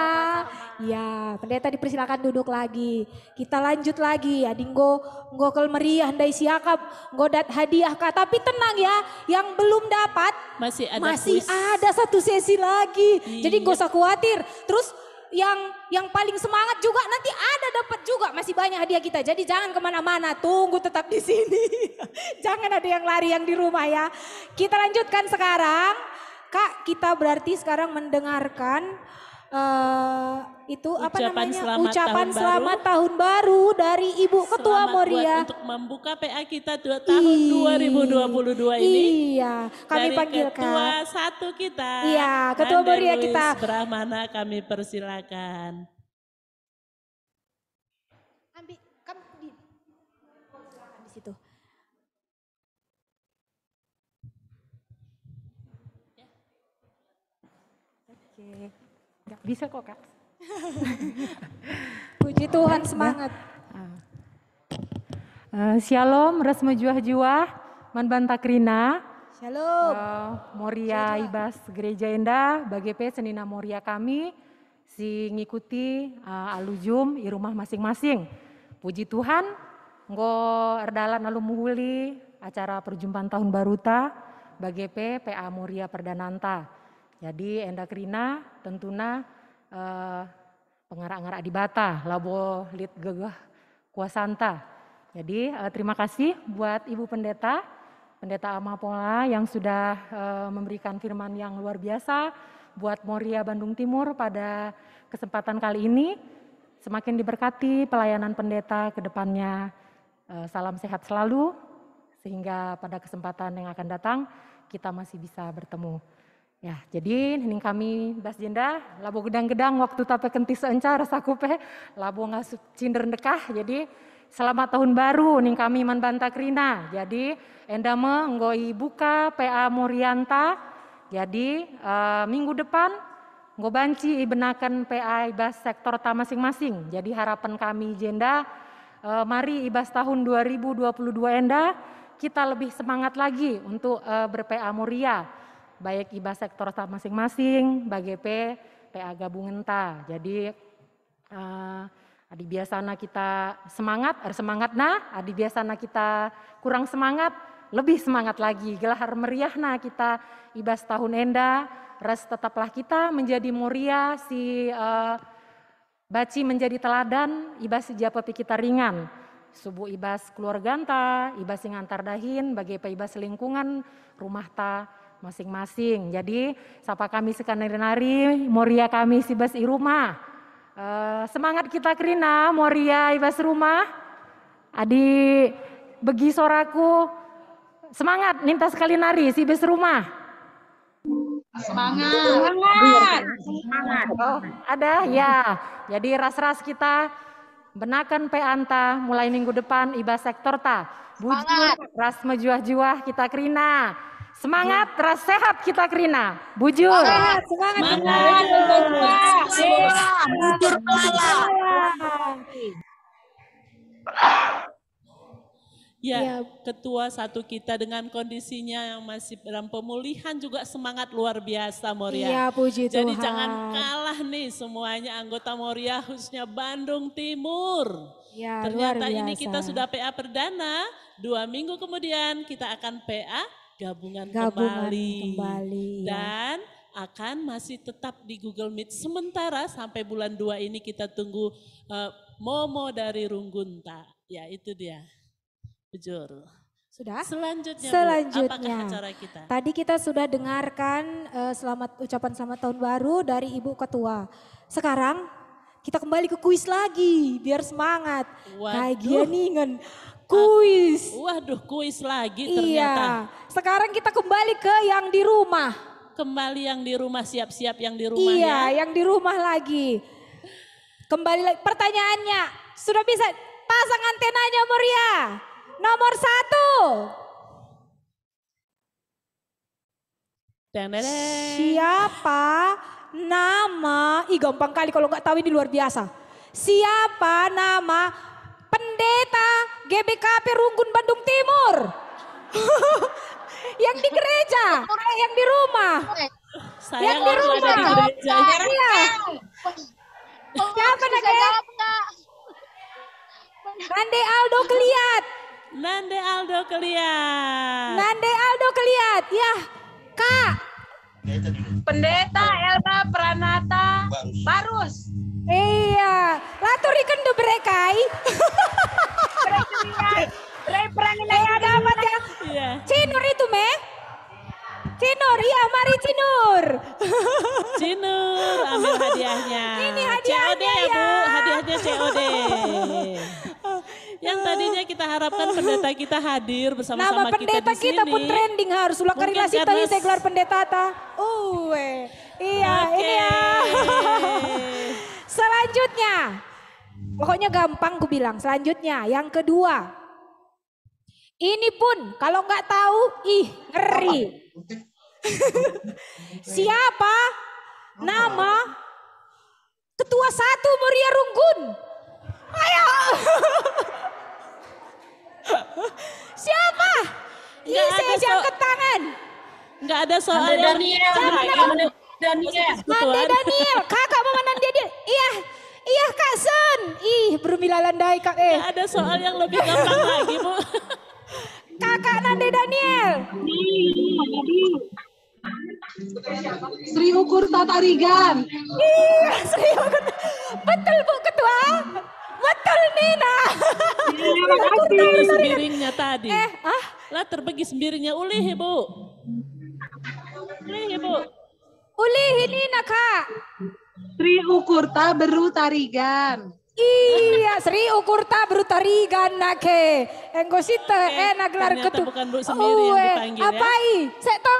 Ya, pendeta dipersilakan duduk lagi. Kita lanjut lagi ya, dinggo kel meriah handai siakap, godat hadiah Kak. Tapi tenang ya, yang belum dapat Masih ada masih kuis. ada 1 sesi lagi. Jadi Iya. gak usah khawatir. Terus yang paling semangat juga nanti ada dapat juga, masih banyak hadiah kita. Jadi jangan kemana-mana, tunggu tetap di sini. Jangan ada yang lari yang di rumah ya. Kita lanjutkan sekarang. Kak, kita berarti sekarang mendengarkan itu apa Ucapan namanya? selamat Ucapan tahun selamat tahun baru dari Ibu Ketua Selamat buat Moria. untuk membuka PA kita tahun 2022 ini. Iya, kami Dari panggilkan. Ketua 1 kita. Iya, Ketua Nande Moria Luis kita. Brahmana kami persilakan. Ambil, kamu di situ. Oke. Nggak bisa kok Kak. Puji Tuhan, semangat. Shalom, resme juah-juah, manbanta krina. Shalom. Moria Ibas Gereja Endah, BGP Senina Moria kami, si ngikuti alujum di rumah masing-masing. Puji Tuhan, nggo erdalan alu muhuli acara perjumpaan tahun baruta, BGP PA Moria Perdananta. Jadi Endah krina tentuna pengarak-ngarak di bata, labo lit gegah kuasanta. Jadi terima kasih buat Ibu Pendeta, Pendeta Amapola yang sudah memberikan firman yang luar biasa buat Moria Bandung Timur pada kesempatan kali ini. Semakin diberkati pelayanan pendeta ke depannya. Salam sehat selalu, sehingga pada kesempatan yang akan datang kita masih bisa bertemu. Ya, jadi ini kami Bas Jenda, labo gedang-gedang waktu tape kentis seencar sakupe, labo ngasup cinder dekah. Jadi selamat tahun baru nih kami manbanta krina. Jadi endame nggoi buka PA Morianta. Jadi minggu depan nggo banci ibenakan PA ibas sektor ta masing-masing. Jadi harapan kami Jenda, mari ibas tahun 2022 enda kita lebih semangat lagi untuk ber-PA Moria, baik ibas sektor ta masing-masing, BGP, PA gabungan ta. Jadi adi biasana kita semangat adi biasana kita kurang semangat, lebih semangat lagi. Gelahar meriahna kita ibas tahun enda, res tetaplah kita menjadi Moria si baci menjadi teladan, ibas sejapa kita ringan. Subuh ibas keluarga ta, ibas sing antar dahin, bagi ibas lingkungan rumah ta masing-masing. Jadi sapa kami sekanari Moria kami si bas i rumah. Semangat kita kerina Moria ibas rumah. Adi begi soraku semangat nintas sekali nari si bas rumah. Semangat. Oh, ada ya. Jadi ras-ras kita benakan peanta mulai minggu depan ibas sektor ta. Bujur ras mejuah-juah kita kerina. Semangat ras sehat kita kerina. Bujur. Semangat. Bujur Ya, ketua satu kita dengan kondisinya yang masih dalam pemulihan juga semangat luar biasa Moria. Iya, puji Tuhan. Jadi jangan kalah nih semuanya anggota Moria khususnya Bandung Timur. Ya, Ternyata luar ini biasa. kita sudah PA perdana, 2 minggu kemudian kita akan PA gabungan kembali. Ya. Dan akan masih tetap di Google Meet sementara sampai bulan 2 ini kita tunggu Momo dari Runggunta. Ya itu dia. Bujur. Sudah? Selanjutnya, Selanjutnya. Bu, apakah acara kita? Tadi kita sudah dengarkan ucapan selamat tahun baru dari Ibu Ketua. Sekarang kita kembali ke kuis lagi biar semangat. Kayak gini kuis. Waduh, kuis lagi ternyata. Iya. Sekarang kita kembali ke yang di rumah. Kembali yang di rumah, siap-siap yang di rumah iya, ya. yang di rumah lagi. Kembali lagi. Pertanyaannya, sudah bisa pasang antenanya Moria? Nomor 1. Siapa nama, gampang kali kalau nggak tahu ini luar biasa. Siapa nama pendeta GBKP Runggun Bandung Timur? Yang di gereja, yang di rumah. Saya yang di rumah. Ada di gereja. Iya. Siapa namanya? Nande Aldo Keliat. Nande Aldo Keliat. Nande Aldo Keliat. Ya, Kak. Pendeta Elda Pranata Barus. Iya, laturikan do berekai. Dapat ya. Iya. Cinur itu Cinur, iya mari Cinur. Cinur, ambil hadiahnya. Ini hadiahnya COD ya Bu, hadiahnya COD. Yang tadinya kita harapkan pendeta kita hadir bersama-sama Nama pendeta kita di sini. kita pun trending harus ulah Mungkin karilasi karena tadi saya gelar pendeta ta. Iya, ini ya. Selanjutnya. Pokoknya gampang ku bilang. Selanjutnya yang kedua. Ini pun kalau nggak tahu, ngeri. Siapa nama ketua 1 Moria Runggun? Ayo. Siapa? Saya angkat tangan. Nggak ada soal yang Nande Daniel, kakak mama Nande Daniel. Iya Kak Sun. Bermilalandai Kak. Nggak ada soal yang lebih gampang lagi Bu. Kakak Nande Daniel. Sri Ukur Tatarigan. Iya, Sri Ukur. Betul Bu Ketua. Betul Nina. Terus biringnya tadi. Lah terbagi sendirinya ulih Ibu. Ulih Ibu. Ulih ini nak Kak. Sri Ukurta Beru Tarigan. Iya, Sri Ukurta Berutarigan nake. Enggosita enak gelar Ternyata ketu. bukan Bu sendiri yang dipanggil ya. Apai? Saya tahu.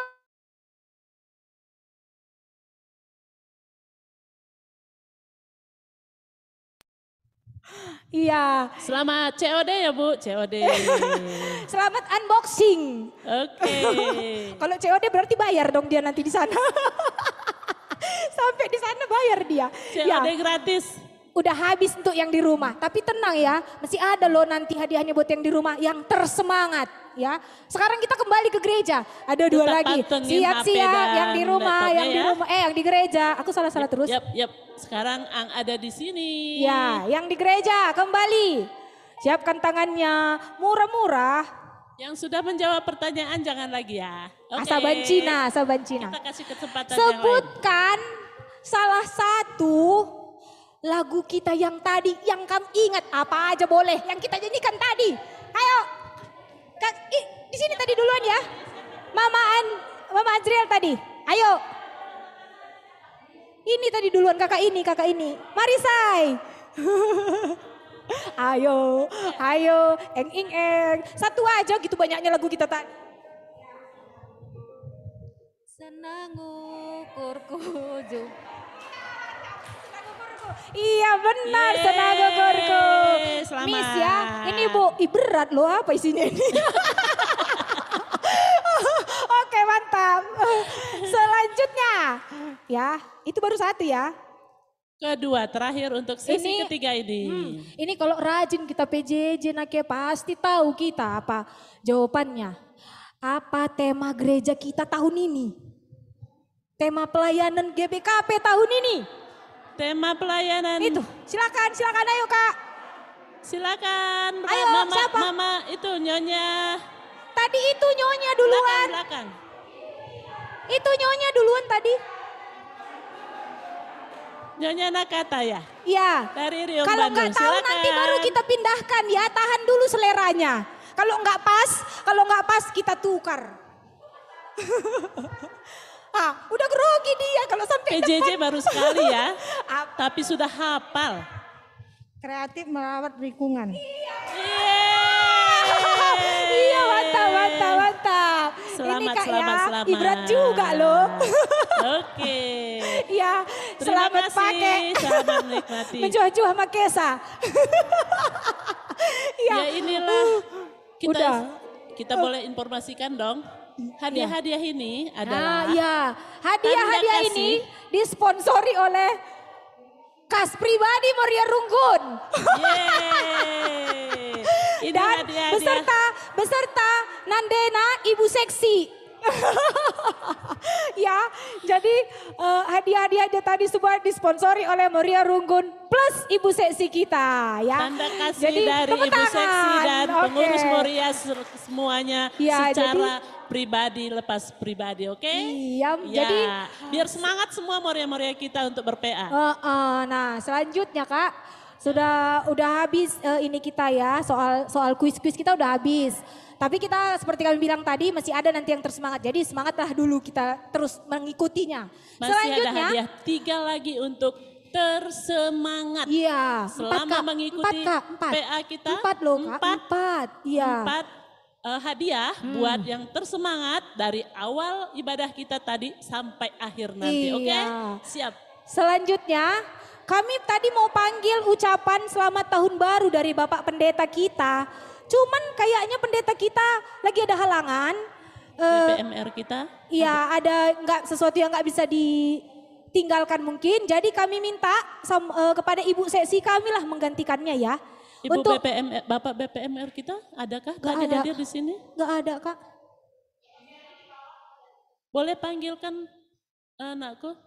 Iya. Selamat COD ya Bu, COD. Selamat unboxing. Oke. Kalau COD berarti bayar dong dia nanti di sana. Sampai di sana bayar dia. COD gratis. Udah habis untuk yang di rumah. Tapi tenang ya, masih ada loh nanti hadiahnya buat yang di rumah yang tersemangat ya. Sekarang kita kembali ke gereja. Ada dua Tetap lagi. pantengin Siap-siap HP yang di rumah, dan yang di laptopnya rumah, yang di gereja. Aku salah-salah terus. Yap. Sekarang Ang ada di sini. Ya, yang di gereja kembali. Siapkan tangannya, murah-murah. Yang sudah menjawab pertanyaan jangan lagi ya. Oke. Asabancina. Kita kasih kesempatan yang lain. Sebutkan salah satu lagu kita yang tadi, yang kamu ingat, apa aja boleh, yang kita nyanyikan tadi. Ayo, di sini tadi duluan ya. Mama Azriel tadi, ayo. Ini tadi duluan kakak ini. Marisai. ayo, eng. Satu aja gitu banyaknya lagu kita tadi. Senang ukurku. Iya benar, Senago Gorko. Selamat. Miss ya, ini Bu, berat loh apa isinya ini. Oke mantap. Selanjutnya, ya itu baru satu ya. Kedua, terakhir untuk sesi ketiga ini. Ini kalau rajin kita PJJ nake pasti tahu kita apa jawabannya. Apa tema gereja kita tahun ini? Tema pelayanan GBKP tahun ini. Tema pelayanan. Itu, silakan ayo Kak. Silakan. Ayo, Mama, siapa? Mama itu Nyonya. Tadi itu Nyonya duluan. Silakan. Itu Nyonya duluan tadi. Nyonya Nakata ya? Iya. Dari Riung Kalau Bandung. nggak tahu nanti baru kita pindahkan ya, tahan dulu seleranya. Kalau nggak pas kita tukar. Udah grogi dia kalau sampai PJJ depan. baru sekali ya, tapi sudah hafal. Kreatif merawat lingkungan. Iya mantap. Ini Kak Selamat. Ibrat juga loh. Oke. Iya, Terima selamat kasih, pakai. selamat menikmati. Menjual-jual sama Kesa. Ya inilah Udah. kita boleh informasikan dong. Hadiah-hadiah ini adalah hadiah ini disponsori oleh kas pribadi Moria Runggun. Ini Dan beserta Nandena Ibu Seksi. Ya, jadi hadiah-hadiahnya tadi semua disponsori oleh Moria Runggun plus Ibu Seksi kita ya. Tanda kasih jadi, dari tepuk Ibu Seksi tangan. dan pengurus Moria semuanya Ya, secara pribadi lepas pribadi, oke? Iya, Ya, jadi biar semangat semua Moria-Moria kita untuk ber-PA. Nah, selanjutnya Kak, udah habis ini kita ya, soal kuis-kuis kita udah habis. Tapi kita seperti kami bilang tadi masih ada nanti yang tersemangat. Jadi semangatlah dulu kita terus mengikutinya. Masih Selanjutnya, ada hadiah 3 lagi untuk tersemangat. Iya, selama 4, mengikuti Kak, PA kita. 4 loh Kak, 4. Iya. 4 hadiah buat yang tersemangat dari awal ibadah kita tadi sampai akhir nanti, oke? Iya. Siap. Selanjutnya, kami tadi mau panggil ucapan selamat tahun baru dari Bapak Pendeta kita. Cuman kayaknya pendeta kita lagi ada halangan. BPMR kita? Iya, ada sesuatu yang nggak bisa ditinggalkan mungkin. Jadi kami minta kepada Ibu Seksi kami lah menggantikannya ya. Ibu BPMR, Bapak BPMR kita adakah tadi hadir di sini? Nggak ada Kak. Boleh panggilkan anakku?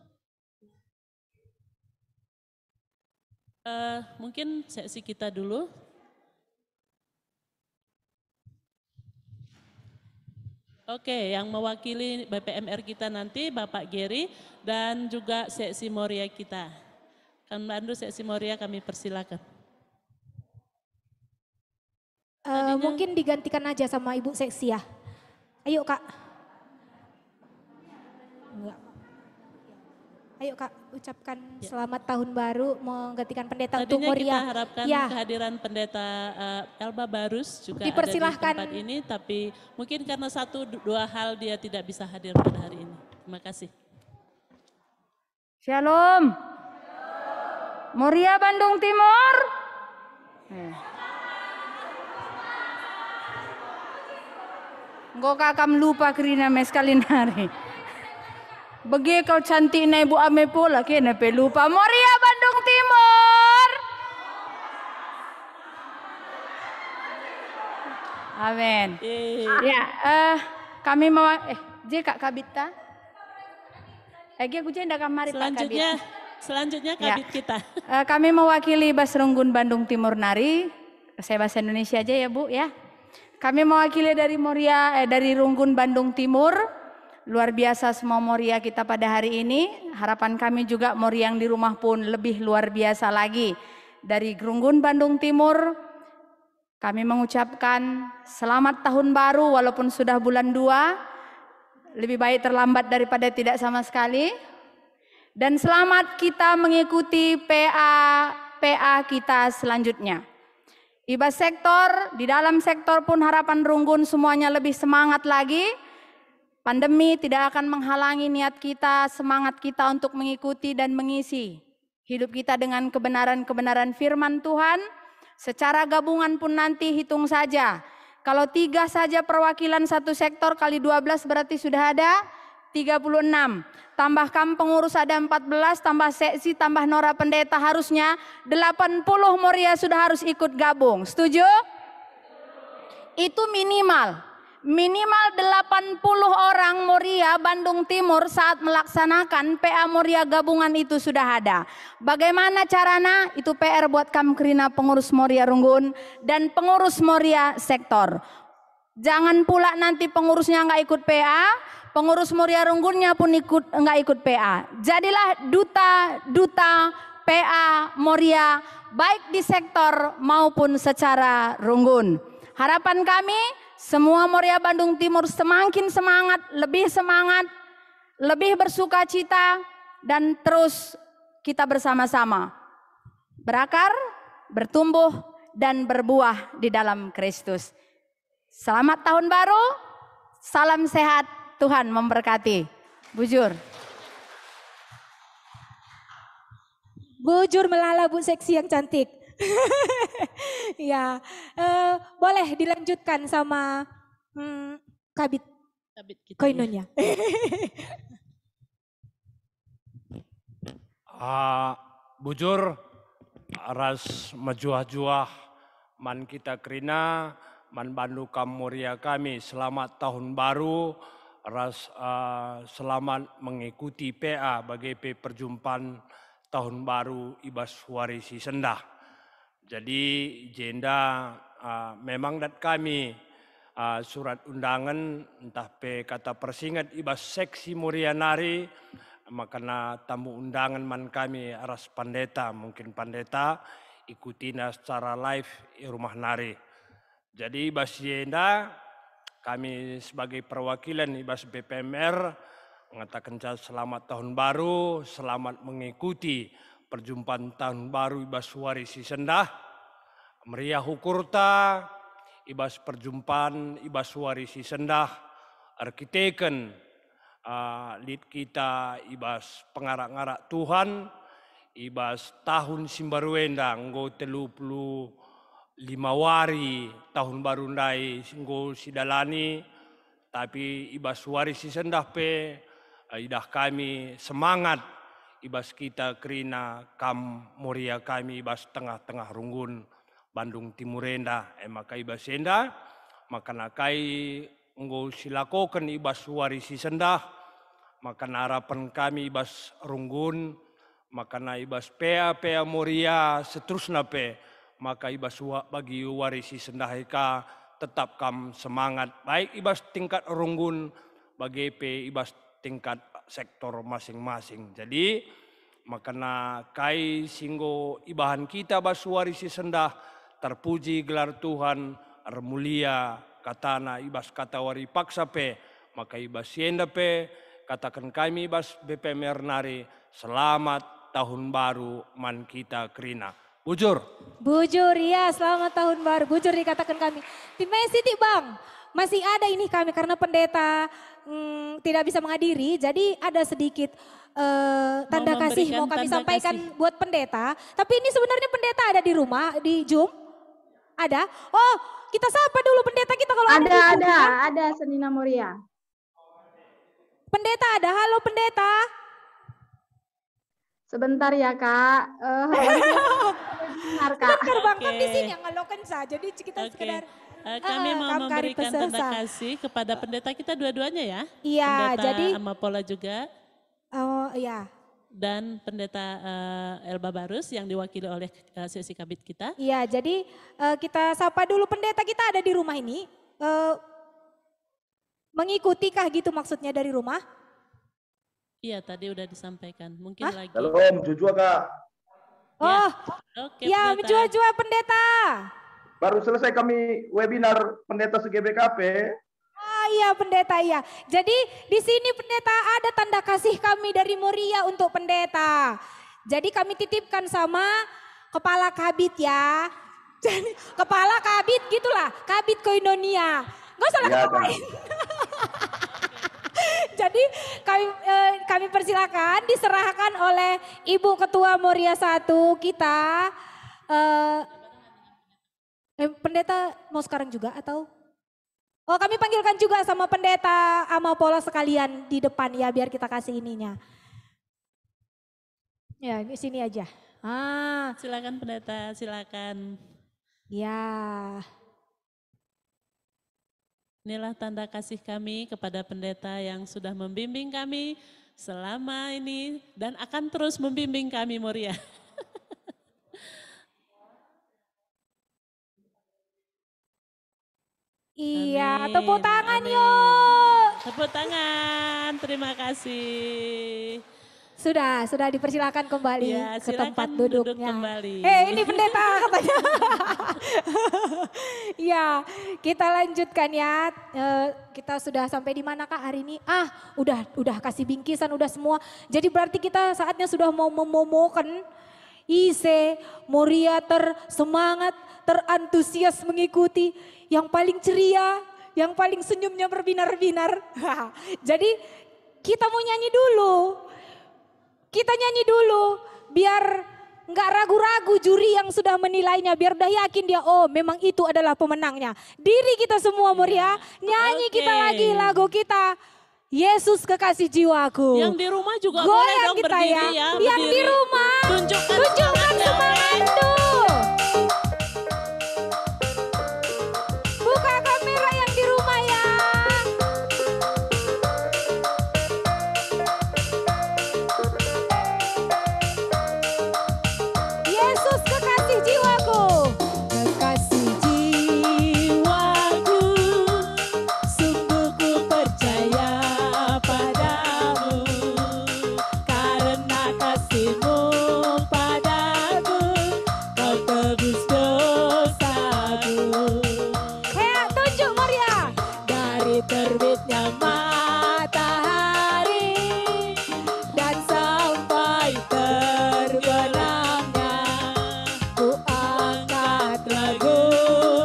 Mungkin seksi kita dulu. Oke, yang mewakili BPMR kita nanti Bapak Geri dan juga seksi Moria kita. Kang Bandu seksi Moria kami persilakan. Mungkin digantikan aja sama Ibu Seksi ya. Ayo Kak. Enggak. Ayo Kak, ucapkan selamat tahun baru menggantikan pendeta untuk Tadinya Moria. kita harapkan Ya. kehadiran pendeta Elba Barus juga Dipersilahkan. ada di tempat ini, tapi mungkin karena satu dua hal dia tidak bisa hadir pada hari ini. Terima kasih. Shalom. Moria Bandung Timur. Engkau kakam lupa kerina mes kalinari. Bagi kau cantik na ibu ame pula kena pe lupa. Moria Bandung Timur. Amin. Ya, kami mau Kak Kabita. Aku jenda kamari Pak Kabit. Selanjutnya Kabit kita. Kami mewakili Bas Runggun Bandung Timur Nari. Saya bahasa Indonesia aja ya Bu ya. Kami mewakili dari dari Runggun Bandung Timur. Luar biasa semua Moria kita pada hari ini. Harapan kami juga Moria yang di rumah pun lebih luar biasa lagi. Dari Runggun Bandung Timur, kami mengucapkan selamat tahun baru walaupun sudah bulan 2. Lebih baik terlambat daripada tidak sama sekali. Dan selamat kita mengikuti PA kita selanjutnya. Ibas sektor, di dalam sektor pun harapan Runggun semuanya lebih semangat lagi. Pandemi tidak akan menghalangi niat kita, semangat kita untuk mengikuti dan mengisi hidup kita dengan kebenaran-kebenaran firman Tuhan. Secara gabungan pun nanti hitung saja. Kalau 3 saja perwakilan satu sektor kali 12 berarti sudah ada 36. Tambahkan pengurus ada 14, tambah seksi, tambah Nora pendeta harusnya 80 Moria sudah harus ikut gabung. Setuju? Itu minimal. Minimal 80 orang Moria Bandung Timur saat melaksanakan PA Moria gabungan itu sudah ada. Bagaimana caranya? Itu PR buat Kamkrina pengurus Moria Runggun dan pengurus Moria sektor. Jangan pula nanti pengurusnya nggak ikut PA, pengurus Moria Runggunnya pun nggak ikut PA. Jadilah duta PA Moria baik di sektor maupun secara Runggun. Harapan kami semua Moria Bandung Timur semakin semangat, lebih bersuka cita, dan terus kita bersama-sama berakar, bertumbuh, dan berbuah di dalam Kristus. Selamat tahun baru, salam sehat, Tuhan memberkati. Bujur. Bujur melala Bu seksi yang cantik. Ya, boleh dilanjutkan sama Kabit kita Koinonia. Bujur, ras majuah-juah man kita kerina, man bandu kam Moria kami selamat tahun baru, ras selamat mengikuti PA bagi perjumpaan tahun baru Ibas Warisi Sendah. Jadi jenda memang dat kami surat undangan entah pe kata persingat Ibas seksi Moria Nari, makana tamu undangan man kami aras pandeta, mungkin pandeta ikutina secara live di rumah Nari. Jadi Ibas jenda kami sebagai perwakilan Ibas BPMR mengatakan selamat tahun baru, selamat mengikuti perjumpaan tahun baru Ibas Warisi Sendah, meriah hukurta, Ibas perjumpaan Ibas Warisi Sendah, arkiteken, lead kita Ibas pengarak-ngarak Tuhan, Ibas tahun Simbaruenda, nggo 35 wari tahun baru ndai nggo sidalani, tapi Ibas Warisi Sendah pe, idah kami semangat, Ibas kita kerina kam Moria kami Ibas tengah-tengah Runggun Bandung Timurenda. Maka Ibas Senda, maka nakai nggo silakokan Ibas Warisi Sendah, maka harapan kami Ibas Runggun, maka na Ibas PA Moria seterusnya pe, maka Ibas bagi Warisi Sendah eka tetap kam semangat, baik Ibas tingkat Runggun, bagi pe Ibas tingkat sektor masing-masing. Jadi makana kai singgo ibahan kita Bas Warisi Sendah, terpuji gelar Tuhan, mulia katana ibas kata wari paksa pe, maka ibas sienda pe, katakan kami ibas BPM Nari, selamat tahun baru man kita Krina. Bujur. Bujur, ya selamat tahun baru. Bujur dikatakan kami. Tim Messi Bang, masih ada ini kami karena pendeta tidak bisa menghadiri, jadi ada sedikit tanda kasih mau kami sampaikan buat pendeta. Tapi ini sebenarnya pendeta ada di rumah, di Zoom. Ada? Oh, kita sapa dulu pendeta kita kalau ada Senina Moria. Pendeta ada, halo pendeta. Sebentar ya Kak. Benar Kak. Terbang kan di sini yang ngelokan saja, jadi kita sekedar. Kami mau memberikan tanda kasih kepada pendeta kita dua-duanya ya. Iya, pendeta jadi Amapola juga. Oh iya. Dan pendeta Elba Barus yang diwakili oleh sesi kabit kita. Iya, jadi kita sapa dulu pendeta kita ada di rumah ini. Mengikutikah gitu maksudnya dari rumah? Iya, tadi udah disampaikan. Mungkin lagi. Shalom, Jujua Kak. Oh, ya menjua-jua pendeta. Baru selesai kami webinar pendeta se-GBKP. Oh iya pendeta iya. Jadi di sini pendeta ada tanda kasih kami dari Moria untuk pendeta. Jadi kami titipkan sama kepala kabit ya. Jadi kepala kabit gitulah, kabit Koinonia. Gak usah ngapain. Jadi kami persilakan diserahkan oleh Ibu Ketua Moria 1 kita. Pendeta mau sekarang juga atau? Oh kami panggilkan juga sama pendeta Amapola sekalian di depan ya biar kita kasih ininya. Ya di sini aja. Silakan pendeta, silakan. Ya. Inilah tanda kasih kami kepada pendeta yang sudah membimbing kami selama ini dan akan terus membimbing kami Moria. Iya, tepuk tangan yuk. Tepuk tangan, terima kasih. Sudah dipersilakan kembali ya, ke tempat duduknya. Kembali. Ini pendeta katanya. Ya, kita lanjutkan ya. Kita sudah sampai di mana Kak hari ini? Udah kasih bingkisan, udah semua. Jadi berarti kita saatnya sudah mau memomokan Ise, Moria tersemangat, terantusias mengikuti. Yang paling ceria, yang paling senyumnya berbinar-binar. Jadi kita mau nyanyi dulu. Kita nyanyi dulu biar nggak ragu-ragu juri yang sudah menilainya. Biar udah yakin dia, oh memang itu adalah pemenangnya. Diri kita semua Moria, nyanyi kita lagi lagu kita. Yesus kekasih jiwaku. Yang di rumah juga goyang boleh dong kita berdiri ya. berdiri. Yang di rumah, tunjukkan semangat tuh. Buka kamera yang di rumah ya. Yesus kekasih jiwaku. Kekasih jiwaku, sungguh ku percaya padamu. Karena kasih-Mu padaku, Kau tebus dosaku. Tunjuk Moria. Dari terbitnya matahari dan sampai terbenamnya, ku angkat lagu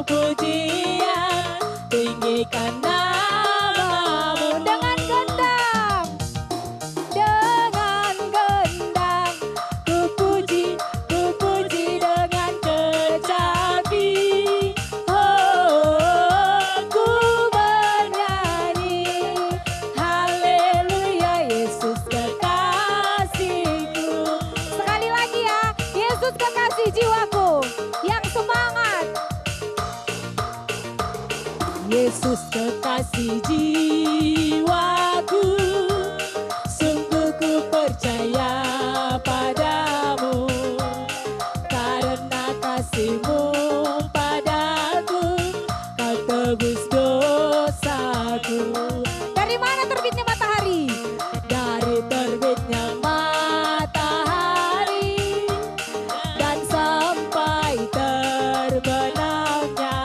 pujian, tinggikan nama-Mu dengan gendang. Dengan gendang ku puji dengan kecapi. Ku bernyanyi haleluya Yesus kekasihku. Sekali lagi ya, Yesus kekasih jiwaku. Yang semangat. Yesus kekasih jiwaku, sungguh ku percaya padamu. Karena kasih-Mu padaku, Kau tebus dosaku. Dari mana terbitnya matahari? Dari terbitnya matahari dan sampai terbenamnya,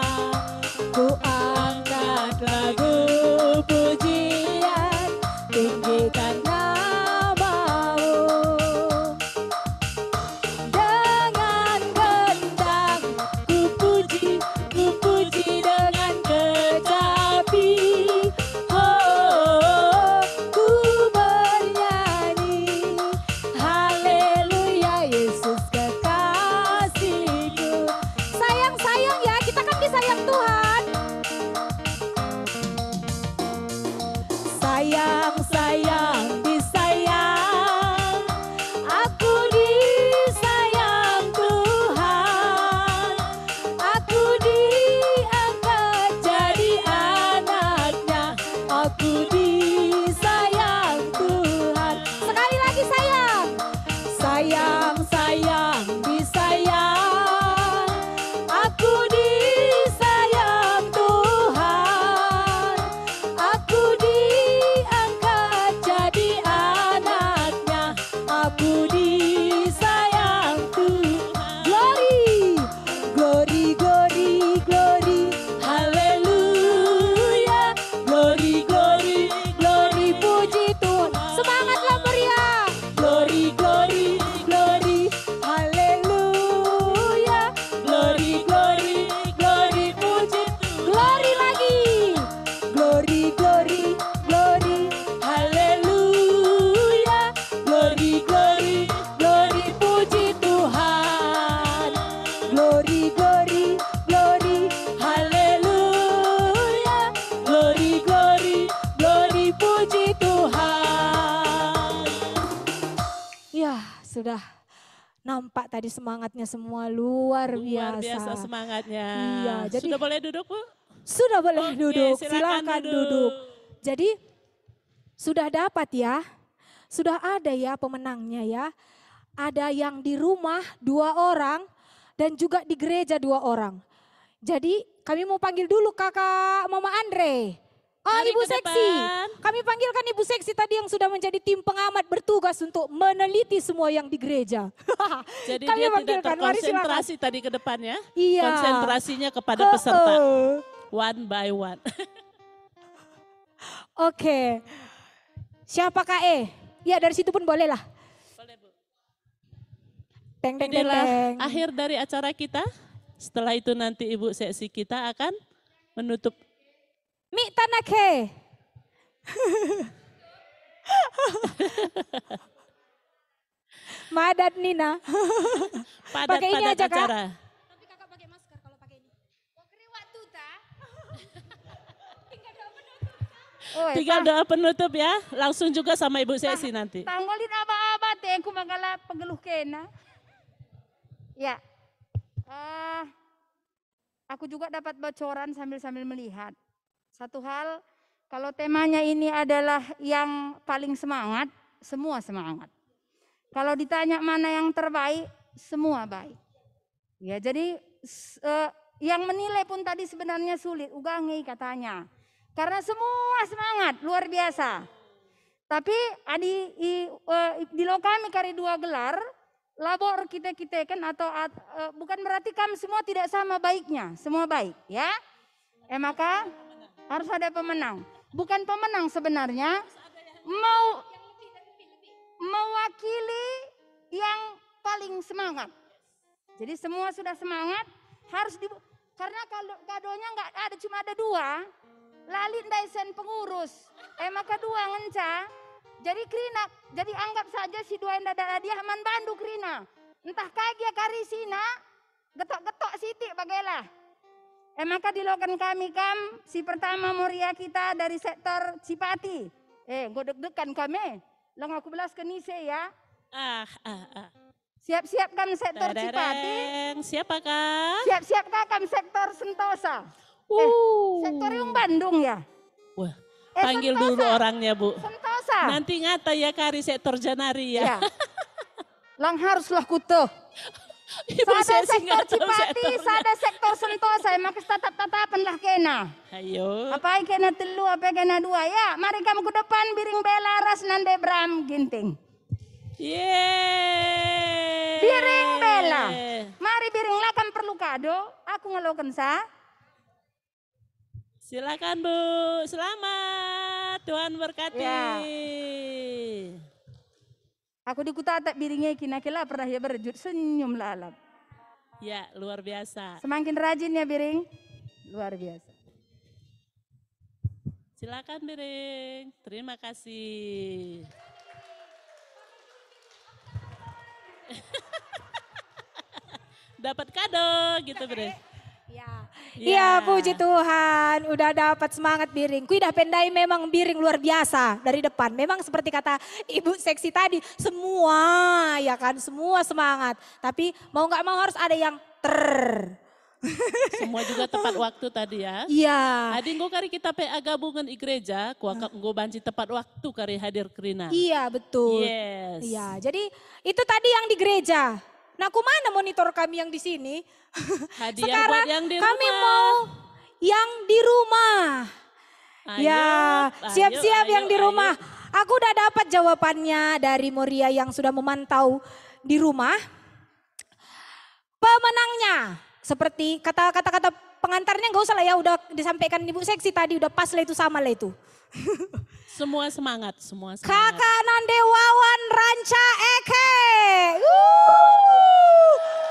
ku angkat sudah nampak tadi semangatnya semua luar biasa. Luar biasa semangatnya. Iya, jadi Sudah boleh duduk, Bu? sudah boleh Oke, duduk, silakan silakan duduk. duduk. Jadi sudah dapat ya, sudah ada ya pemenangnya ya. Ada yang di rumah 2 orang dan juga di gereja 2 orang. Jadi kami mau panggil dulu kakak Mama Andre. Oh Mari Ibu ke Seksi, depan. kami panggilkan Ibu Seksi tadi yang sudah menjadi tim pengamat bertugas untuk meneliti semua yang di gereja. Jadi Kami dia tidak panggilkan, mari silakan. terkonsentrasi tadi ke depannya. Iya. Konsentrasinya kepada peserta. One by one. Oke, siapa Kak E? Ya dari situ pun boleh lah. Teng teng teng Inilah teng. akhir dari acara kita. Setelah itu nanti Ibu Seksi kita akan menutup. Mi tanake. Madat Nina. Padat Pakai ini padat aja Kak. acara. Tinggal doa penutup ya. Langsung juga sama Ibu Seksi nanti. Tanggolin aba-aba teh ku magala pegeluh kena. Ya. Aku juga dapat bocoran sambil melihat. Satu hal, kalau temanya ini adalah yang paling semangat, semua semangat. Kalau ditanya mana yang terbaik, semua baik. Ya, jadi yang menilai pun tadi sebenarnya sulit, ugangi katanya. Karena semua semangat, luar biasa. Tapi di lokami kari 2 gelar, labor kita kan atau bukan berarti kami semua tidak sama baiknya, semua baik ya. Maka harus ada pemenang. Bukan pemenang sebenarnya, mau mewakili yang paling semangat. Jadi semua sudah semangat, harus karena kadonya nggak ada, cuma ada 2. Lalit daisen pengurus, maka 2 ngenca. Jadi Krina, jadi anggap saja si 2 yang ada dia man bandu Krina. Entah kagia karisina, getok-getok sitik bagailah. Maka dilakukan kami si pertama Moria kita dari sektor Cipati. Gue deg-degan kami. Lang aku belas ke Nise ya. Siap-siap kami sektor Cipati. Siapa Kak? Siap-siap kami sektor Sentosa. Sektor yang Bandung ya. Wah, panggil dulu orangnya Bu. Sentosa. Nanti ngata ya kari sektor Janari ya. Lang haruslah kutuh. Sada sektor Cipati, sada sektor Sentosa, maka tatap-tatapan lah kena. Ayo. Apa kena telu, apa kena 2 ya. Mari kamu ke depan, biring belaras nande bram ginting. Yeay. Biring bela. Mari biring lakan perlu kado, aku ngelokan sa. Silakan Bu, selamat. Tuhan berkati. Ya. Aku di kutatak biringnya kina-kila pernah ya berjut senyum lalap. Ya, luar biasa. Semakin rajin ya biring, luar biasa. Silakan biring, terima kasih. Dapat kado gitu biring. Iya puji Tuhan, udah dapat semangat biring. Kui dah pendai memang biring luar biasa dari depan. Memang seperti kata Ibu Seksi tadi, semua ya kan, semua semangat. Tapi mau nggak mau harus ada yang Semua juga tepat waktu tadi ya. Iya. Adi engko kari kita PA gabungan gereja, kuakak engko banci tepat waktu kari hadir kerina. Iya betul. Yes. Iya, jadi itu tadi yang di gereja. Nah, mana monitor kami yang di sini? Hadiah Sekarang buat yang di kami rumah. mau yang di rumah. Ayo, Ya, siap-siap ayo, yang di rumah. Aku udah dapat jawabannya dari Moria yang sudah memantau di rumah. Pemenangnya seperti kata-kata pengantarnya nggak usah lah ya, udah disampaikan Ibu Seksi tadi, udah pas lah itu, sama lah itu. Semua semangat, semua semangat. Kakak Nandewawan Ranca Eke.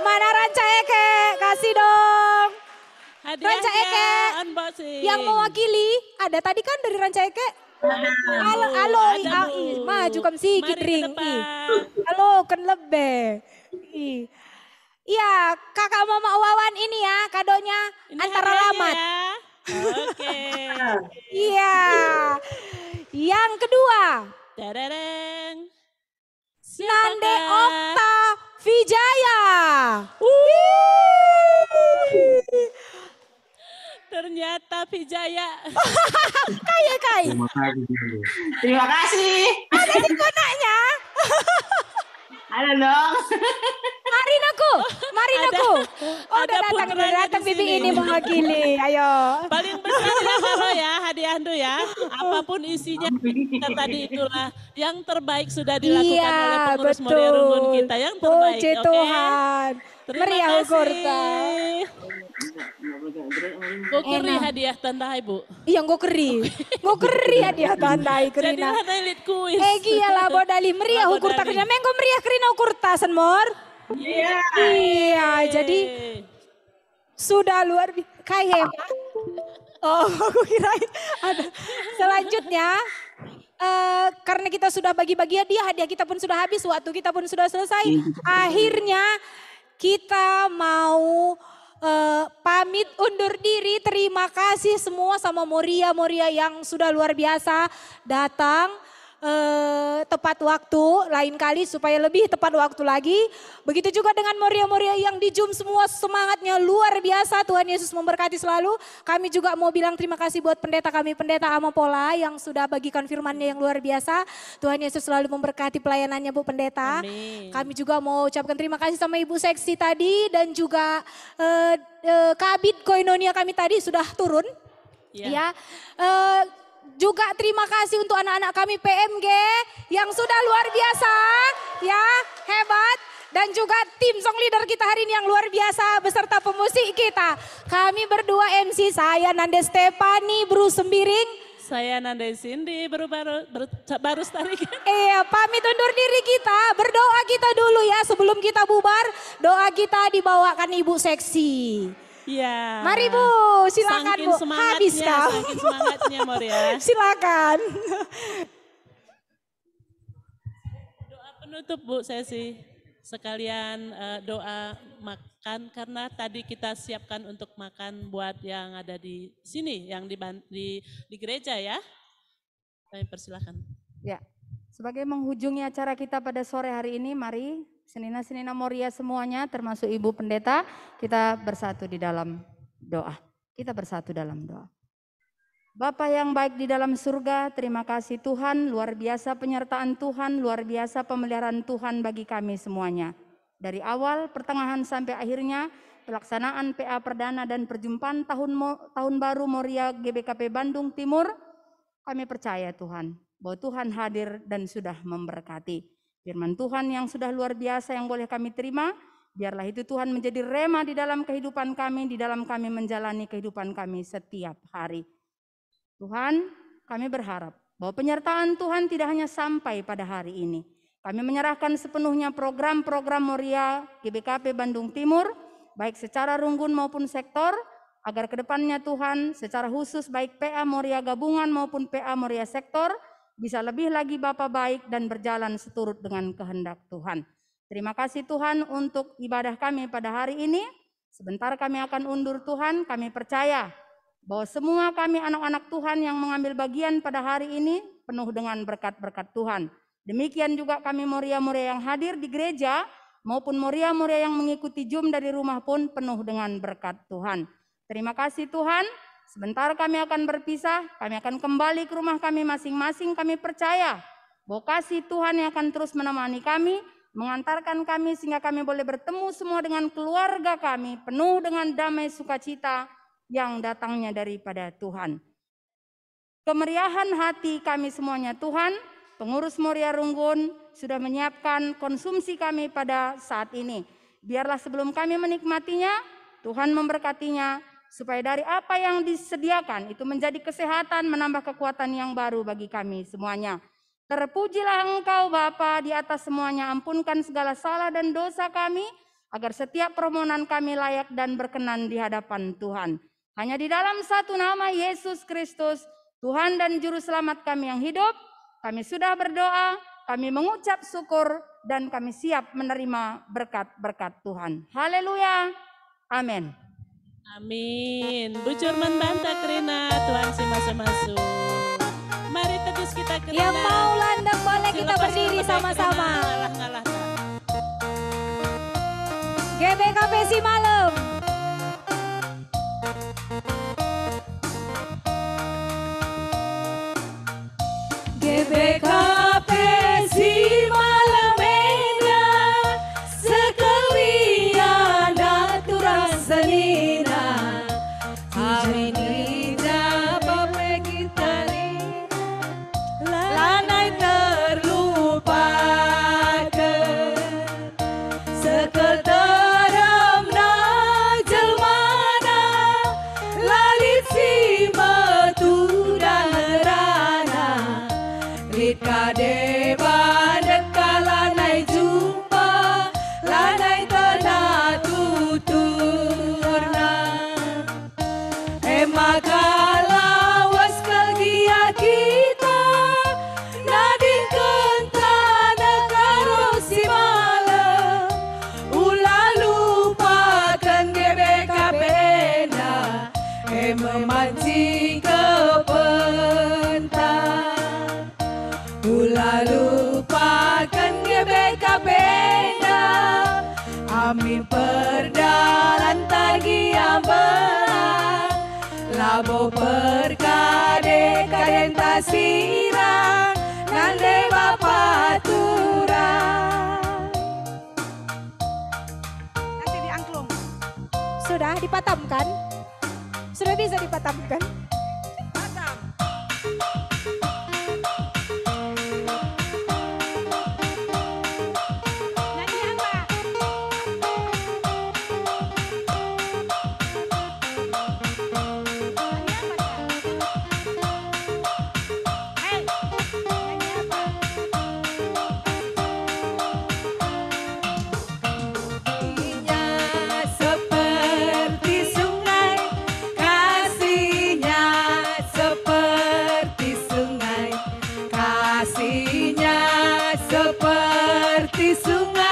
Mana Ranca Eke? Kasih dong. Ranca Eke unboxing. yang mewakili ada tadi kan dari Ranca Eke. Halo, maju kam sikit ring. Halo, kan lebih. Iya, kakak Mama Wawan ini ya kadonya Ini antara hadiahnya lamat. ya. Oke. Iya. Yang kedua. Dadadang. Nande Okta Sunyata Vijaya. Kai. Terima kasih. Ada di konaknya. Ada dong. Marin aku. Oh, udah datang Bibi ini mewakili. Ayo. Paling besar ya kalau ya hadiah Andu ya. Apapun isinya kita tadi itulah yang terbaik sudah dilakukan oleh pengurus Moria Runggun kita yang terbaik. Puji Tuhan. Meriah Ukurta. Gue keri hadiah tandai Bu. Iya gue keri hadiah tandai Krina. Jadi highlight kuis. Giyalah bodali meriah Ukurta Krina. Mengko meriah Krina Ukurta Senmor. Iya, jadi sudah luar biasa. Kayak oh, aku kirain ada. Selanjutnya, karena kita sudah bagi-bagi hadiah kita pun sudah habis, waktu kita pun sudah selesai. Akhirnya kita mau pamit undur diri. Terima kasih semua sama Moria yang sudah luar biasa datang. Tepat waktu, lain kali supaya lebih tepat waktu lagi. Begitu juga dengan Moria yang di Zoom semua semangatnya luar biasa. Tuhan Yesus memberkati selalu. Kami juga mau bilang terima kasih buat pendeta kami, Pendeta Amapola yang sudah bagikan firman-Nya yang luar biasa. Tuhan Yesus selalu memberkati pelayanannya Bu Pendeta. Amin. Kami juga mau ucapkan terima kasih sama Ibu Seksi tadi dan juga Kabid Koinonia kami tadi sudah turun. Ya. Juga terima kasih untuk anak-anak kami PMG yang sudah luar biasa, ya hebat. Dan juga tim song leader kita hari ini yang luar biasa beserta pemusik kita. Kami berdua MC, saya Nande Stefani, Bru Sembiring. Saya Nande Cindy, baru tarikan. Iya, pamit undur diri kita, berdoa kita dulu ya sebelum kita bubar. Doa kita dibawakan Ibu Seksi. Iya. Mari Bu, silakan Bu. Habis kau. Saking semangatnya Moria. Silakan. Doa penutup Bu Sesi. Sekalian doa makan karena tadi kita siapkan untuk makan buat yang ada di sini, yang di gereja ya. Kami persilahkan. Ya, sebagai menghujungi acara kita pada sore hari ini, mari Senina Moria semuanya termasuk Ibu Pendeta, kita bersatu di dalam doa. Kita bersatu dalam doa. Bapa yang baik di dalam surga, terima kasih Tuhan, luar biasa penyertaan Tuhan, luar biasa pemeliharaan Tuhan bagi kami semuanya. Dari awal, pertengahan sampai akhirnya, pelaksanaan PA Perdana dan perjumpaan tahun baru Moria GBKP Bandung Timur, kami percaya Tuhan, bahwa Tuhan hadir dan sudah memberkati. Firman Tuhan yang sudah luar biasa yang boleh kami terima, biarlah itu Tuhan menjadi rema di dalam kehidupan kami, di dalam kami menjalani kehidupan kami setiap hari. Tuhan, kami berharap bahwa penyertaan Tuhan tidak hanya sampai pada hari ini. Kami menyerahkan sepenuhnya program-program Moria GBKP Bandung Timur, baik secara runggun maupun sektor, agar kedepannya Tuhan secara khusus baik PA Moria Gabungan maupun PA Moria Sektor, bisa lebih lagi Bapa baik dan berjalan seturut dengan kehendak Tuhan. Terima kasih Tuhan untuk ibadah kami pada hari ini. Sebentar kami akan undur Tuhan, kami percaya bahwa semua kami anak-anak Tuhan yang mengambil bagian pada hari ini penuh dengan berkat-berkat Tuhan. Demikian juga kami Moria-Moria yang hadir di gereja maupun Moria-Moria yang mengikuti Zoom dari rumah pun penuh dengan berkat Tuhan. Terima kasih Tuhan. Sebentar kami akan berpisah, kami akan kembali ke rumah kami masing-masing. Kami percaya bahwa kasih Tuhan yang akan terus menemani kami, mengantarkan kami sehingga kami boleh bertemu semua dengan keluarga kami, penuh dengan damai sukacita yang datangnya daripada Tuhan. Kemeriahan hati kami semuanya Tuhan, pengurus Moria Runggun sudah menyiapkan konsumsi kami pada saat ini. Biarlah sebelum kami menikmatinya, Tuhan memberkatinya, supaya dari apa yang disediakan itu menjadi kesehatan, menambah kekuatan yang baru bagi kami semuanya. Terpujilah Engkau Bapa di atas semuanya, ampunkan segala salah dan dosa kami, agar setiap permohonan kami layak dan berkenan di hadapan Tuhan. Hanya di dalam satu nama Yesus Kristus, Tuhan dan Juru Selamat kami yang hidup, kami sudah berdoa, kami mengucap syukur, dan kami siap menerima berkat-berkat Tuhan. Haleluya, amin. Amin. Bujur membantah Krina, Tuhan si masuk-masuk. Mari tegus kita Krina. Yang mau landang boleh kita berdiri sama-sama. GBKP si malam. Banyak lanai jumpa, lanai tanah tuturna. Maka lawas kalgia kita, nading kentana karo si malam. Ulah lupakan GBKP na, memancing kepentan. Ulah lupakan GBKP na, amin perdalan tagi ambelan. Labo perkade kaden tasirang, nande bapak turang. Nanti diangklung. Sudah dipatamkan? Sudah bisa dipatamkan? Patam. Nyanyi apa? Seperti sungai, kasihnya seperti sungai, kasihnya seperti sungai.